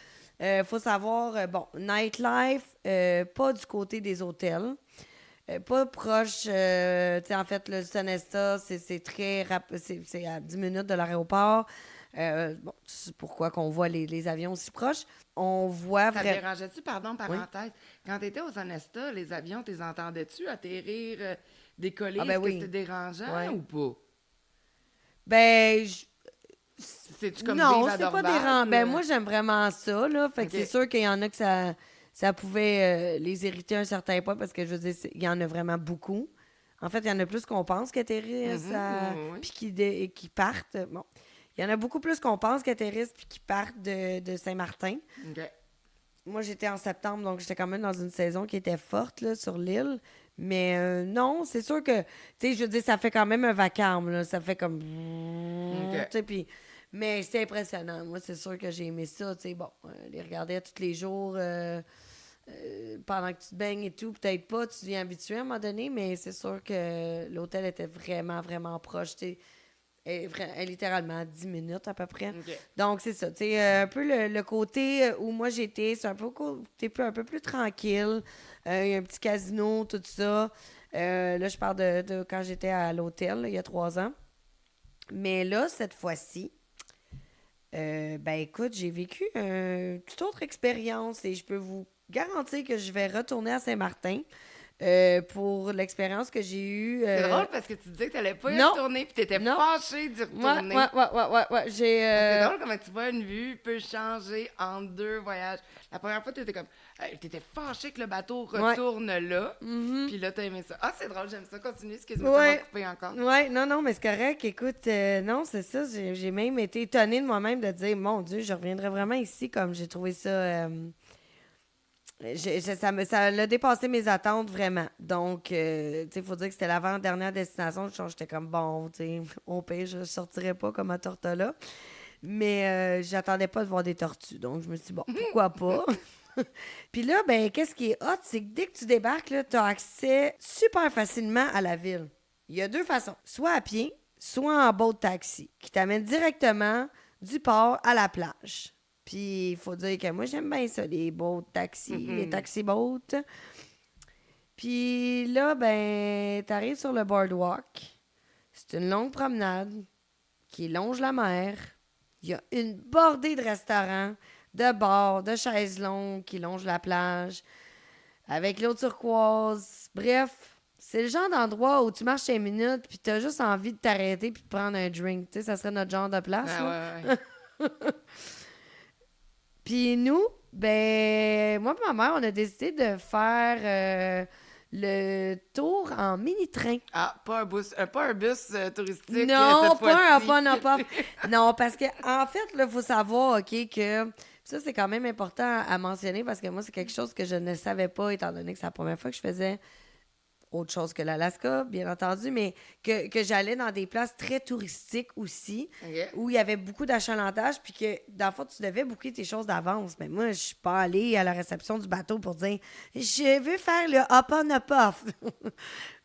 Faut savoir, nightlife, pas du côté des hôtels. Pas proche, en fait, le Sonesta, c'est très rapide, c'est à 10 minutes de l'aéroport. C'est pourquoi qu'on voit les avions aussi proches. On voit vraiment... Ça dérangeait-tu, pardon, parenthèse, quand tu étais au Sonesta, les avions, t'es entendais-tu atterrir, décoller? Est-ce que c'était dérangeant ou pas? Ben, c'est-tu comme non, vivre à c'est pas Dorval? dérangeant. Ben, moi, j'aime vraiment ça, là. Fait que c'est sûr qu'il y en a que ça pouvait les irriter à un certain point parce que, je veux dire, il y en a vraiment beaucoup. En fait, il y en a plus qu'on pense qui atterrissent puis qui partent. Bon, il y en a beaucoup plus qu'on pense qui atterrissent puis qui partent de Saint-Martin. Okay. Moi, j'étais en septembre, donc j'étais quand même dans une saison qui était forte là, sur l'île. Mais non, c'est sûr que, tu sais, je veux dire, ça fait quand même un vacarme, là. Ça fait comme... Tu sais, puis... Mais c'est impressionnant. Moi, c'est sûr que j'ai aimé ça, tu sais. Bon, les regarder tous les jours pendant que tu te baignes et tout. Peut-être pas, tu deviens habitué à un moment donné, mais c'est sûr que l'hôtel était vraiment, vraiment proche, tu sais. Littéralement à 10 minutes à peu près. Okay. Donc, c'est ça. Tu sais, un peu le côté où moi j'étais, c'est un peu un peu plus tranquille. Il y a un petit casino, tout ça. Là, je parle de quand j'étais à l'hôtel, là, il y a 3 ans. Mais là, cette fois-ci, ben écoute, j'ai vécu une toute autre expérience et je peux vous garantir que je vais retourner à Saint-Martin. Pour l'expérience que j'ai eue. C'est drôle parce que tu disais que tu n'allais pas y retourner puis tu étais fâchée d'y retourner. Ouais. C'est drôle comment tu vois une vue peut changer en 2 voyages. La première fois, tu étais comme. Tu étais fâchée que le bateau retourne là. Mm-hmm. Puis là, tu as aimé ça. Ah, c'est drôle, j'aime ça. Continue, excuse-moi, ça va couper encore. Ouais, non, mais c'est correct. Écoute, non, c'est ça. J'ai même été étonnée de moi-même de dire, mon Dieu, je reviendrai vraiment ici comme j'ai trouvé ça. Ça l'a dépassé mes attentes, vraiment. Donc, tu sais, il faut dire que c'était l'avant-dernière destination. J'étais comme, bon, tu sais, au pire, je ne sortirais pas comme à Tortola. Mais j'attendais pas de voir des tortues. Donc, je me suis dit, bon, pourquoi pas? Puis là, ben, qu'est-ce qui est hot? C'est que dès que tu débarques, tu as accès super facilement à la ville. Il y a 2 façons. Soit à pied, soit en boat taxi, qui t'amène directement du port à la plage. Puis, il faut dire que moi, j'aime bien ça, les boats taxis, les taxi-boats. Puis là, ben, t'arrives sur le boardwalk. C'est une longue promenade qui longe la mer. Il y a une bordée de restaurants, de bars, de chaises longues qui longent la plage, avec l'eau turquoise. Bref, c'est le genre d'endroit où tu marches 5 minutes puis t'as juste envie de t'arrêter puis de prendre un drink. Tu sais, ça serait notre genre de place. Ouais. Puis nous, ben, moi et ma mère, on a décidé de faire le tour en mini-train. Ah, pas un bus touristique. Non, pas. Non, parce que en fait, il faut savoir, OK, que ça, c'est quand même important à mentionner parce que moi, c'est quelque chose que je ne savais pas, étant donné que c'est la première fois que je faisais autre chose que l'Alaska, bien entendu, mais que j'allais dans des places très touristiques aussi, où il y avait beaucoup d'achalandage, puis que, dans le fond, tu devais booker tes choses d'avance. Mais moi, je suis pas allée à la réception du bateau pour dire « Je veux faire le hop-on, hop-off ».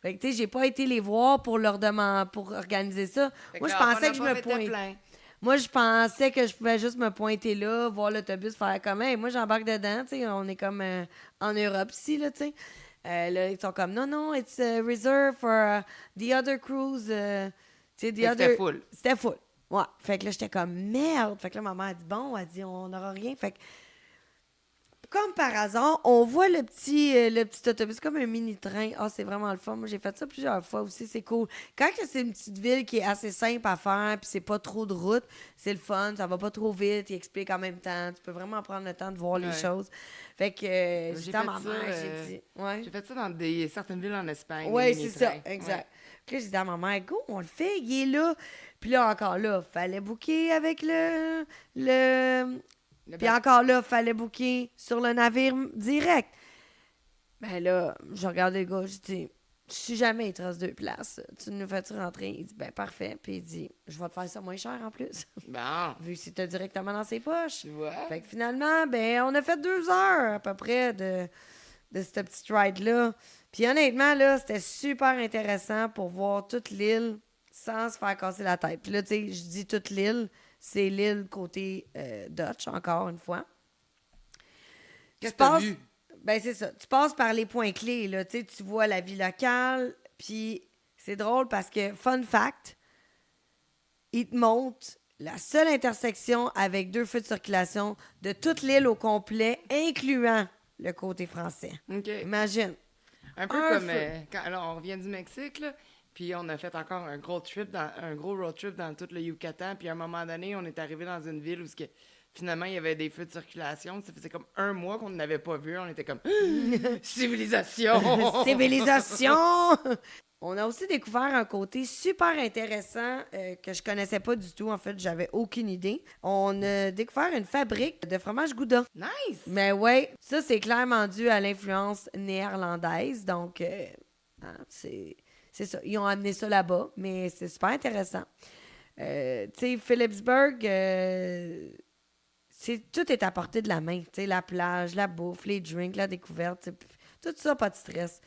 Fait que, tu sais, j'ai pas été les voir pour leur demander, pour organiser ça. Moi, je pensais que je me pointais. Moi, je pensais que je pouvais juste me pointer là, voir l'autobus, faire comme « Hey, moi, j'embarque dedans », tu sais, on est comme en Europe ici, là, tu sais. Là, ils sont comme, non, it's reserved for the other cruise. C'était full. C'était full. Ouais. Fait que là, j'étais comme, merde. Fait que là, ma mère a dit, bon, elle dit, on n'aura rien. Fait que comme par hasard, on voit le petit autobus, comme un mini-train. Ah, c'est vraiment le fun. Moi, j'ai fait ça plusieurs fois aussi, c'est cool. Quand que c'est une petite ville qui est assez simple à faire, puis c'est pas trop de route, c'est le fun, ça va pas trop vite, il explique en même temps. Tu peux vraiment prendre le temps de voir les choses. Fait que J'ai j'étais fait à ma ça, mère, j'ai dit... Ouais. j'ai fait ça dans certaines villes en Espagne. Oui, des c'est ça, mini-trains. exact. Puis là, j'ai dit à ma mère, go, on le fait, il est là. Puis là, encore là, fallait booker avec Puis encore là, fallait booker sur le navire direct. Ben là, je regardais le gars, je dis, si jamais il te reste 2 places, tu nous fais-tu rentrer? Il dit, ben parfait. Puis il dit, je vais te faire ça moins cher en plus. Bon, Vu que c'était directement dans ses poches. tu vois. Fait que finalement, ben, on a fait 2 heures à peu près de cette petite ride-là. Puis honnêtement, là, c'était super intéressant pour voir toute l'île sans se faire casser la tête. Puis là, tu sais, je dis toute l'île, c'est l'île côté Dutch, encore une fois. Qu'est-ce que t'as vu? Ben, c'est ça. Tu passes par les points clés, là. Tu sais, tu vois la vie locale, puis c'est drôle parce que, fun fact, il te montre la seule intersection avec 2 feux de circulation de toute l'île au complet, incluant le côté français. OK. Imagine. Un peu comme quand alors, on revient du Mexique, là, puis on a fait encore un gros road trip dans tout le Yucatan, puis à un moment donné, on est arrivé dans une ville où finalement il y avait des feux de circulation. Ça faisait comme 1 mois qu'on n'avait pas vu. On était comme civilisation! Civilisation! On a aussi découvert un côté super intéressant que je connaissais pas du tout. En fait, j'avais aucune idée. On a découvert une fabrique de fromage Gouda. Nice! Mais ouais, ça, c'est clairement dû à l'influence néerlandaise. Donc, c'est ça. Ils ont amené ça là-bas, mais c'est super intéressant. Tu sais, Phillipsburg, tout est à portée de la main. Tu sais, la plage, la bouffe, les drinks, la découverte, tout ça, pas de stress.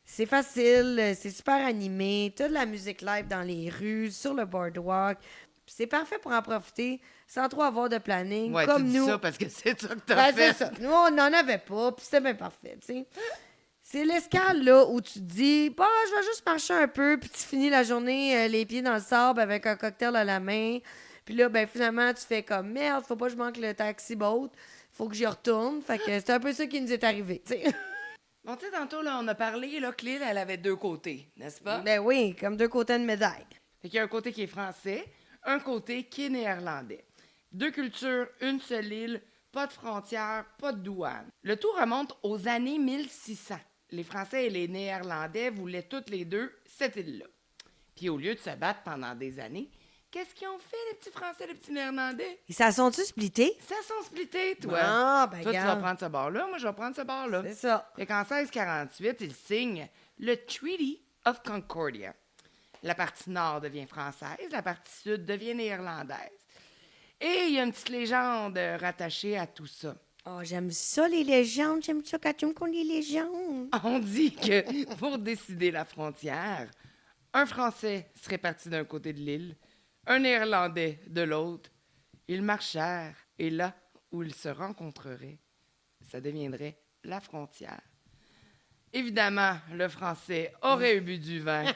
C'est facile, c'est super animé, t'as de la musique live dans les rues, sur le boardwalk. C'est parfait pour en profiter sans trop avoir de planning. Ouais, comme tu dis nous. ça parce que c'est ça que t'as fait. C'est ça. Nous, on n'en avait pas, puis c'était bien parfait, tu sais. C'est l'escale, là, où tu te dis, bah, je vais juste marcher un peu, puis tu finis la journée les pieds dans le sable avec un cocktail à la main. Puis là, ben finalement, tu fais comme, merde, faut pas que je manque le taxi-boat, faut que j'y retourne. Fait que c'est un peu ça qui nous est arrivé, tu sais. Bon, tu sais, tantôt, là, on a parlé là, que l'île, elle avait 2 côtés, n'est-ce pas? Ben oui, comme 2 côtés de médaille. Fait qu'il y a un côté qui est français, un côté qui est néerlandais. 2 cultures, une seule île, pas de frontières, pas de douane. Le tout remonte aux années 1600. Les Français et les Néerlandais voulaient toutes les 2 cette île-là. Puis au lieu de se battre pendant des années, qu'est-ce qu'ils ont fait, les petits Français, les petits Néerlandais? Ils s'en sont-tu splittés? Ça sont splittés, toi. Ah, ben Toi, tu vas regarde. prendre ce bord-là, moi, je vais prendre ce bord-là. C'est ça. Et qu'en 1648, ils signent le Treaty of Concordia. La partie nord devient française, la partie sud devient néerlandaise. Et il y a une petite légende rattachée à tout ça. Oh, j'aime ça, les légendes. J'aime ça quand tu me connais les légendes. On dit que pour décider la frontière, un Français serait parti d'un côté de l'île, un Néerlandais de l'autre. Ils marchèrent et là où ils se rencontreraient, ça deviendrait la frontière. Évidemment, le Français aurait bu du vin,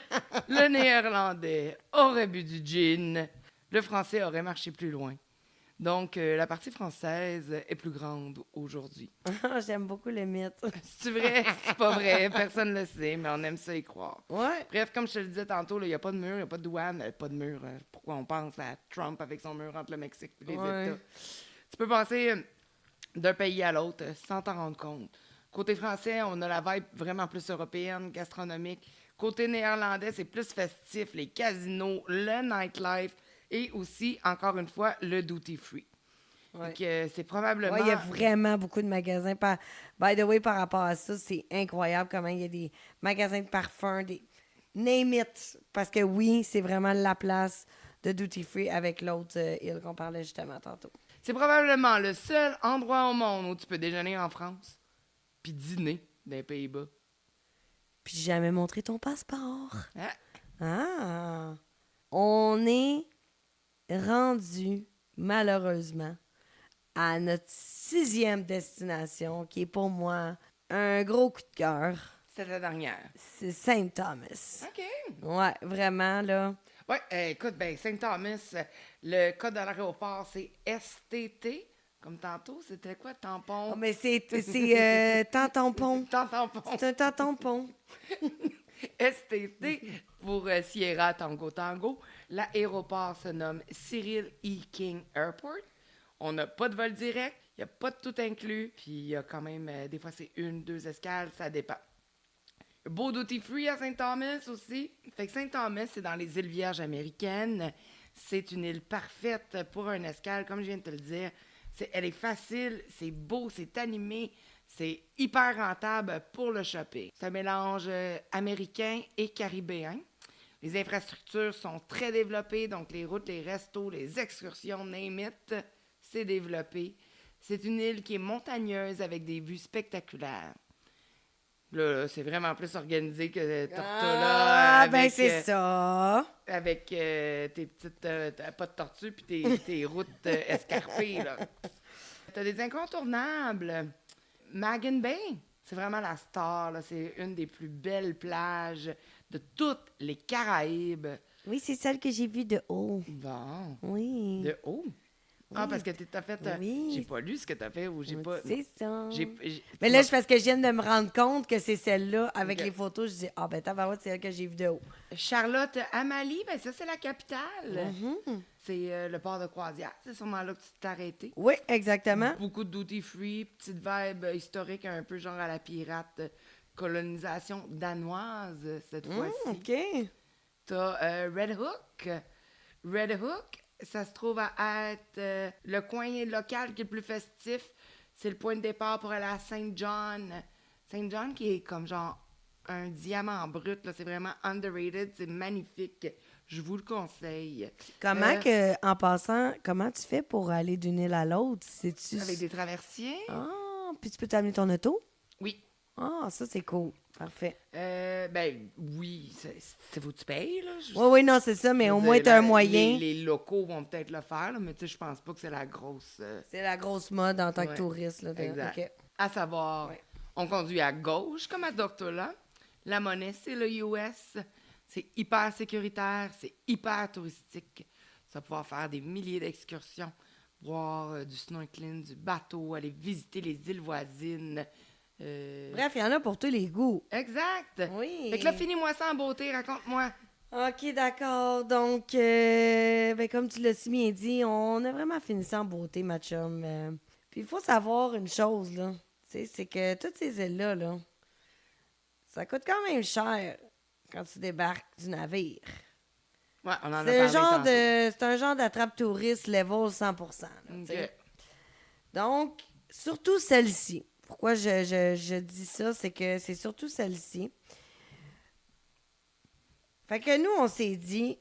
le Néerlandais aurait bu du gin, le Français aurait marché plus loin. Donc, la partie française est plus grande aujourd'hui. J'aime beaucoup le mythe. C'est vrai? C'est pas vrai. Personne ne le sait, mais on aime ça y croire. Ouais. Bref, comme je te le disais tantôt, il n'y a pas de mur, il n'y a pas de douane, pas de mur. Pourquoi on pense à Trump avec son mur entre le Mexique et les États? Tu peux passer d'un pays à l'autre sans t'en rendre compte. Côté français, on a la vibe vraiment plus européenne, gastronomique. Côté néerlandais, c'est plus festif, les casinos, le nightlife et aussi, encore une fois, le duty-free. Ouais. Donc, c'est probablement... Oui, il y a vraiment beaucoup de magasins. By the way, par rapport à ça, c'est incroyable comment il y a des magasins de parfums, des name it. Parce que oui, c'est vraiment la place de duty-free avec l'autre île qu'on parlait justement tantôt. C'est probablement le seul endroit au monde où tu peux déjeuner en France puis dîner dans les Pays-Bas. Puis jamais montré ton passeport. Ah. Ah! On est rendu, malheureusement, à notre 6e destination, qui est pour moi un gros coup de cœur. C'est la dernière. C'est Saint Thomas. OK. Ouais, vraiment, là. Oui, écoute, Saint-Thomas, le code de l'aéroport, c'est STT. Comme tantôt, c'était quoi, Oh, tampon? mais c'est tampon. Tampon. C'est un tampon. STT pour Sierra Tango Tango. L'aéroport se nomme Cyril E. King Airport. On n'a pas de vol direct, il n'y a pas de tout inclus, puis il y a quand même, des fois c'est 1-2 escales, ça dépend. Beau duty free à Saint-Thomas aussi. Fait que Saint-Thomas, c'est dans les îles Vierges américaines. C'est une île parfaite pour un escale, comme je viens de te le dire. Elle est facile, c'est beau, c'est animé, c'est hyper rentable pour le shopping. C'est un mélange américain et caribéen. Les infrastructures sont très développées, donc les routes, les restos, les excursions, name it, c'est développé. C'est une île qui est montagneuse avec des vues spectaculaires. Là, c'est vraiment plus organisé que Tortola. Ben c'est ça. Avec tes petites... pas de tortue puis tes routes escarpées, là. T'as des incontournables. Magan Bay, c'est vraiment la star, là. C'est une des plus belles plages de toutes les Caraïbes. Oui, c'est celle que j'ai vue de haut. Bon. Oui. De haut? Ah, parce que t'as fait... Oui. J'ai pas lu ce que t'as fait ou j'ai pas... C'est ça. Mais là, c'est parce que je viens de me rendre compte que c'est celle-là. Avec Ok. les photos, je dis, ah ben tabarouette, c'est elle que j'ai vue de haut. Charlotte Amalie, ben ça, c'est la capitale. Mm-hmm. C'est le port de croisière. C'est sûrement là que tu t'es arrêté. Oui, exactement. Beaucoup de duty-free, petite vibe historique, un peu genre à la pirate, colonisation danoise cette fois-ci. OK. T'as Red Hook. Red Hook, ça se trouve à être le coin local qui est le plus festif. C'est le point de départ pour aller à Saint John. Saint John qui est comme genre un diamant brut. Là. C'est vraiment underrated. C'est magnifique. Je vous le conseille. Comment que, en passant, comment tu fais pour aller d'une île à l'autre? C'est-tu... Avec des traversiers. Ah, puis tu peux t'amener ton auto? Oui. Ah, ça, c'est cool. Parfait. Ben oui, c'est faut que tu payes, là. Oui, non, c'est ça, mais au moins, tu as un moyen. Les locaux vont peut-être le faire, là, mais tu sais, je pense pas que c'est la grosse... C'est la grosse mode en tant que Ouais. touriste. Là, Exact. OK. À savoir, Ouais. on conduit à gauche, comme à Doctola. La monnaie, c'est le US. C'est hyper sécuritaire, c'est hyper touristique. Tu vas pouvoir faire des milliers d'excursions, voir du snorkeling, du bateau, aller visiter les îles voisines. Bref, il y en a pour tous les goûts. Exact! Oui. Fait que là, finis-moi ça en beauté, raconte-moi. OK, d'accord. Donc, ben, comme tu l'as si bien dit, on a vraiment fini ça en beauté, ma chum. Puis il faut savoir une chose, là. Tu sais, c'est que toutes ces îles-là, là, ça coûte quand même cher quand tu débarques du navire. Ouais, on en a C'est parlé tantôt. c'est un genre d'attrape-touriste level 100%. Là, tu sais. Ok. Donc, surtout celle-ci. Pourquoi je dis ça, c'est que c'est surtout celle-ci. Fait que nous, on s'est dit,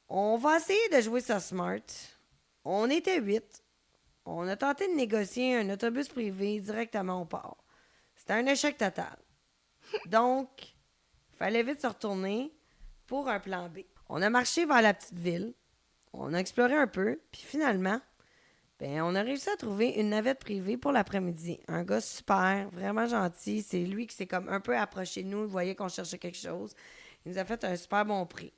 on va essayer de jouer ça smart. On était 8. On a tenté de négocier un autobus privé directement au port. C'était un échec total. Donc, il fallait vite se retourner pour un plan B. On a marché vers la petite ville. On a exploré un peu. Puis finalement, ben, on a réussi à trouver une navette privée pour l'après-midi. Un gars super, vraiment gentil. C'est lui qui s'est comme un peu approché de nous. Il voyait qu'on cherchait quelque chose. Il nous a fait un super bon prix.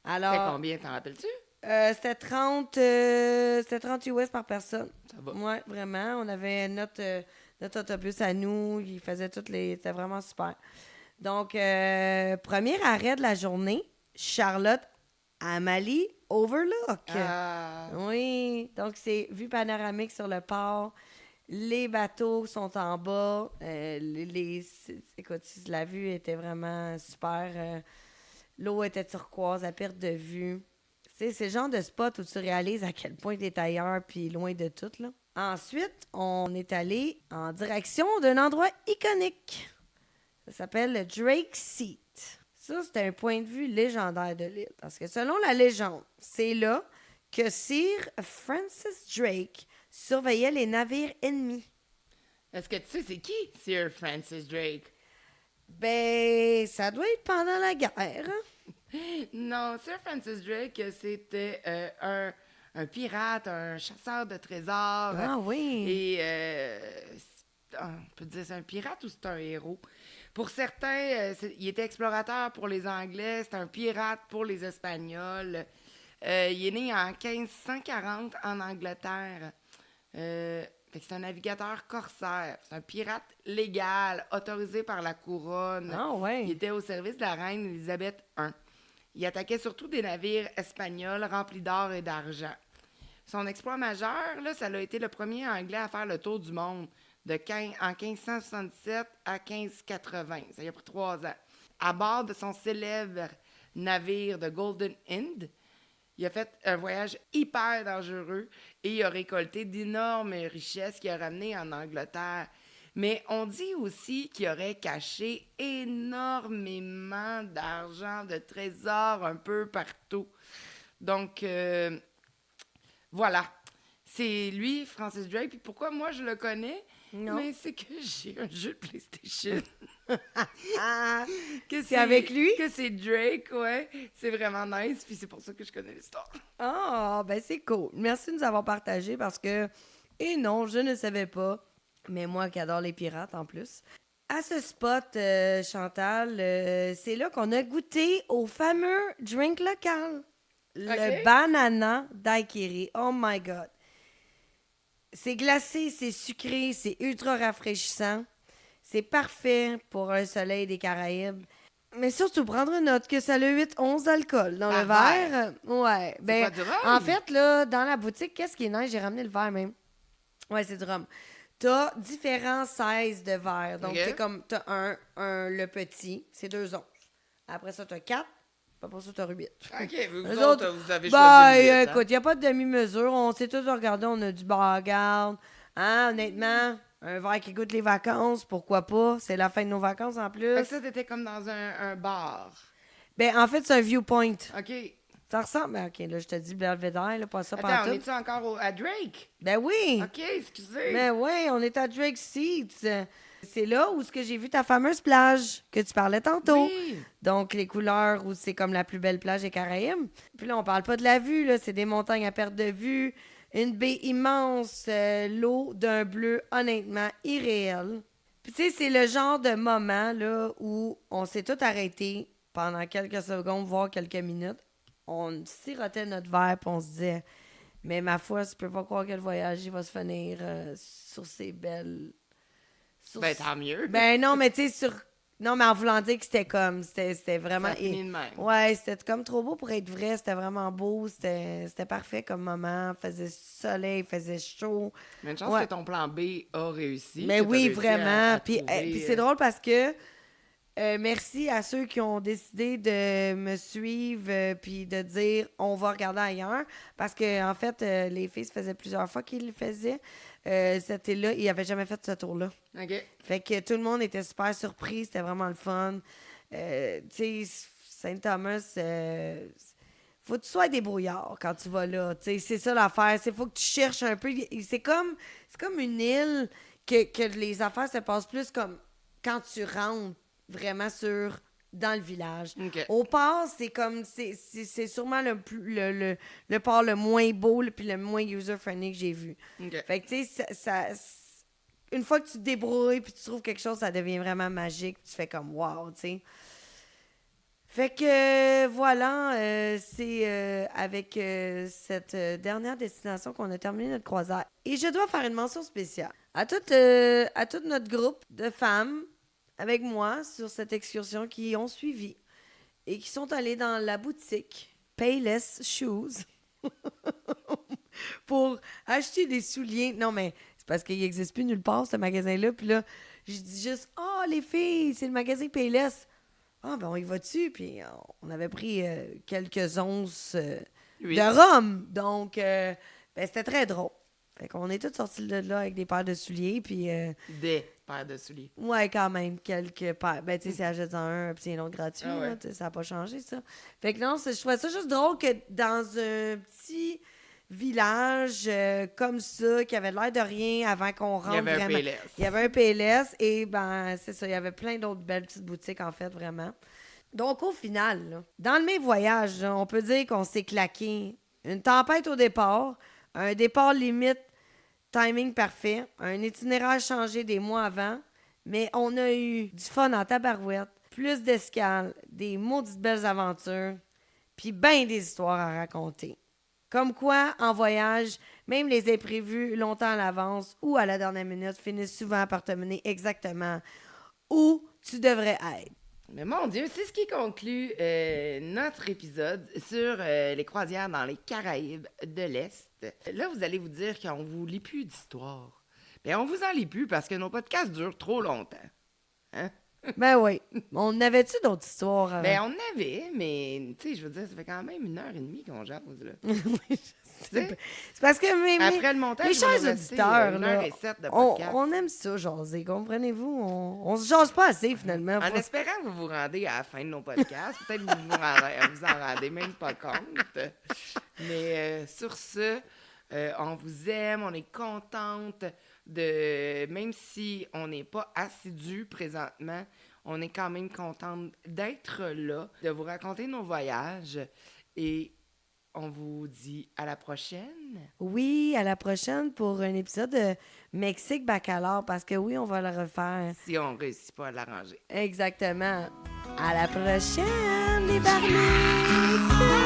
Alors, C'était combien, t'en rappelles-tu? c'était 30 US par personne. Ça va. Oui, vraiment. On avait notre autobus à nous. Il faisait toutes les... C'était vraiment super. Donc, premier arrêt de la journée, Charlotte Amalie Overlook. Ah, Oui, donc c'est vue panoramique sur le port. Les bateaux sont en bas. Écoute, la vue était vraiment super. L'eau était turquoise à perte de vue. C'est le genre de spot où tu réalises à quel point tu es ailleurs puis loin de tout, là. Ensuite, on est allé en direction d'un endroit iconique. Ça s'appelle le Drake Seat. Ça, c'est un point de vue légendaire de l'île. Parce que selon la légende, c'est là que Sir Francis Drake surveillait les navires ennemis. est-ce que tu sais c'est qui, Sir Francis Drake? Ben, ça doit être pendant la guerre. Hein? Non, Sir Francis Drake, c'était un pirate, un chasseur de trésors. Ah oui. Et on peut dire c'est un pirate ou c'est un héros? Pour certains, il était explorateur pour les Anglais, c'est un pirate pour les Espagnols. Il est né en 1540 en Angleterre. Fait que c'est un navigateur corsaire. C'est un pirate légal, autorisé par la couronne. Ah ouais. Il était au service de la reine Élisabeth I. Il attaquait surtout des navires espagnols remplis d'or et d'argent. Son exploit majeur, là, ça a été le premier Anglais à faire le tour du monde en 1567 à 1580. Ça y a pris 3 ans. À bord de son célèbre navire de Golden Hind, il a fait un voyage hyper dangereux et il a récolté d'énormes richesses qu'il a ramenées en Angleterre. Mais on dit aussi qu'il aurait caché énormément d'argent, de trésors un peu partout. Donc, voilà. C'est lui, Francis Drake. Puis pourquoi moi je le connais? Non. Mais c'est que j'ai un jeu de PlayStation. C'est avec lui? Que c'est Drake, ouais. C'est vraiment nice. Puis c'est pour ça que je connais l'histoire. Ah, ben c'est cool. Merci de nous avoir partagé parce que... Et non, je ne savais pas. Mais moi qui adore les pirates en plus. À ce spot, Chantal, c'est là qu'on a goûté au fameux drink local. Le banana daiquiri. Oh my God. C'est glacé, c'est sucré, c'est ultra rafraîchissant. C'est parfait pour un soleil des Caraïbes. Mais surtout, prendre une note que ça a 8-11 d'alcool dans le verre. Ouais. C'est quoi, du rhum? En fait, là, dans la boutique, qu'est-ce qui est nice? J'ai ramené le verre même. Ouais, c'est du rhum. T'as différents sizes de verres. Donc, t'as le petit, c'est 2 onces. Après ça, t'as 4. Après ça, t'as 8. OK, vous Eux autres, vous avez choisi le 8, écoute, il n'y a pas de demi-mesure. On s'est tous regardé, on a du bagarre. Hein, honnêtement, un verre qui goûte les vacances, pourquoi pas? C'est la fin de nos vacances en plus. Fait que ça, t'étais comme dans un bar. Ben, en fait, c'est un viewpoint. OK. Ça ressemble... Ben, OK, là, je te dis Belvedere, là, pas ça Attends, pantoute. on est-tu encore à Drake? Ben oui! OK, excusez. Ben oui, on est à Drake Seats. C'est là où j'ai vu ta fameuse plage que tu parlais tantôt. Oui. Donc, les couleurs où c'est comme la plus belle plage des Caraïbes. Puis là, on parle pas de la vue, là. C'est des montagnes à perte de vue, une baie immense, l'eau d'un bleu honnêtement irréel. Puis tu sais, c'est le genre de moment, là, où on s'est tout arrêté pendant quelques secondes, voire quelques minutes. On sirotait notre verre, puis on se disait... Mais ma foi, tu peux pas croire que le voyage, il va se finir sur ces belles... Ben, tant mieux. Ben non, mais tu sais, Non, mais en voulant dire que c'était comme... C'était vraiment... Ça a fini de même. Ouais, c'était comme trop beau pour être vrai. C'était vraiment beau. C'était parfait comme moment. Il faisait soleil, il faisait chaud. Mais une chance que ton plan B a réussi. Mais que t'as oui, réussi vraiment. à Puis trouver, c'est drôle parce que... merci à ceux qui ont décidé de me suivre puis de dire on va regarder ailleurs parce que en fait les filles, ça faisait plusieurs fois qu'ils le faisaient. Cet été-là, ils n'avaient jamais fait ce tour-là. OK. Fait que tout le monde était super surpris, c'était vraiment le fun. Tu sais, Saint-Thomas, faut que tu sois débrouillard quand tu vas là. Tu sais, c'est ça l'affaire. C'est faut que tu cherches un peu. C'est comme une île que les affaires se passent plus comme quand tu rentres vraiment dans le village. OK. Au port, c'est comme c'est sûrement le port le moins beau puis le moins user-friendly que j'ai vu. OK. Fait que tu sais, une fois que tu te débrouilles puis tu trouves quelque chose, ça devient vraiment magique. Tu fais comme wow, tu sais. Fait que voilà, c'est avec cette dernière destination qu'on a terminé notre croisière. Et je dois faire une mention spéciale à tout notre groupe de femmes avec moi sur cette excursion qui ont suivi et qui sont allées dans la boutique Payless Shoes pour acheter des souliers. Non, mais c'est parce qu'il n'existe plus nulle part, ce magasin-là. Puis là, je dis juste « Ah, les filles, c'est le magasin Payless. » Ah, ben on y va dessus. Puis on avait pris quelques onces de rhum. Donc, ben, c'était très drôle. Fait qu'on est toutes sorties de là avec des paires de souliers, puis... Des paires de souliers. Ouais, quand même, quelques paires. Ben, tu sais, c'est achète-en un, puis c'est un autre gratuit, Ah ouais. là, ça n'a pas changé, ça. Fait que non, je trouvais ça juste drôle que dans un petit village comme ça, qui avait l'air de rien avant qu'on rentre Il y avait vraiment... un PLS. Il y avait un PLS, et ben, c'est ça, il y avait plein d'autres belles petites boutiques, en fait, vraiment. Donc, au final, là, dans le même voyage, là, on peut dire qu'on s'est claqué une tempête au départ, un départ limite, timing parfait, un itinéraire changé des mois avant, mais on a eu du fun en tabarouette, plus d'escales, des maudites belles aventures, puis bien des histoires à raconter. Comme quoi, en voyage, même les imprévus longtemps à l'avance ou à la dernière minute finissent souvent par te mener exactement où tu devrais être. Mais mon Dieu, c'est ce qui conclut notre épisode sur les croisières dans les Caraïbes de l'Est. Là, vous allez vous dire qu'on vous lit plus d'histoires. Bien, on vous en lit plus parce que nos podcasts durent trop longtemps. Hein? Ben oui. On avait-tu d'autres histoires? Ben, on avait, mais tu sais, je veux dire, ça fait quand même 1h30 qu'on jase, là. Oui, je sais. sais? C'est parce que Après le montage, les il va nous chers rester, auditeurs, 1h07 de on, podcast. on aime ça, jaser, comprenez-vous? On se jase pas assez, finalement. En espérant que vous vous rendez à la fin de nos podcasts, peut-être que vous en rendez même pas compte. Mais sur ce, on vous aime, on est contente de... Même si on n'est pas assidus présentement, on est quand même contente d'être là, de vous raconter nos voyages. Et on vous dit à la prochaine. Oui, à la prochaine pour un épisode de Mexique Baccalauréat, parce que oui, on va le refaire. Si on réussit pas à l'arranger. Exactement. À la prochaine, les barniques!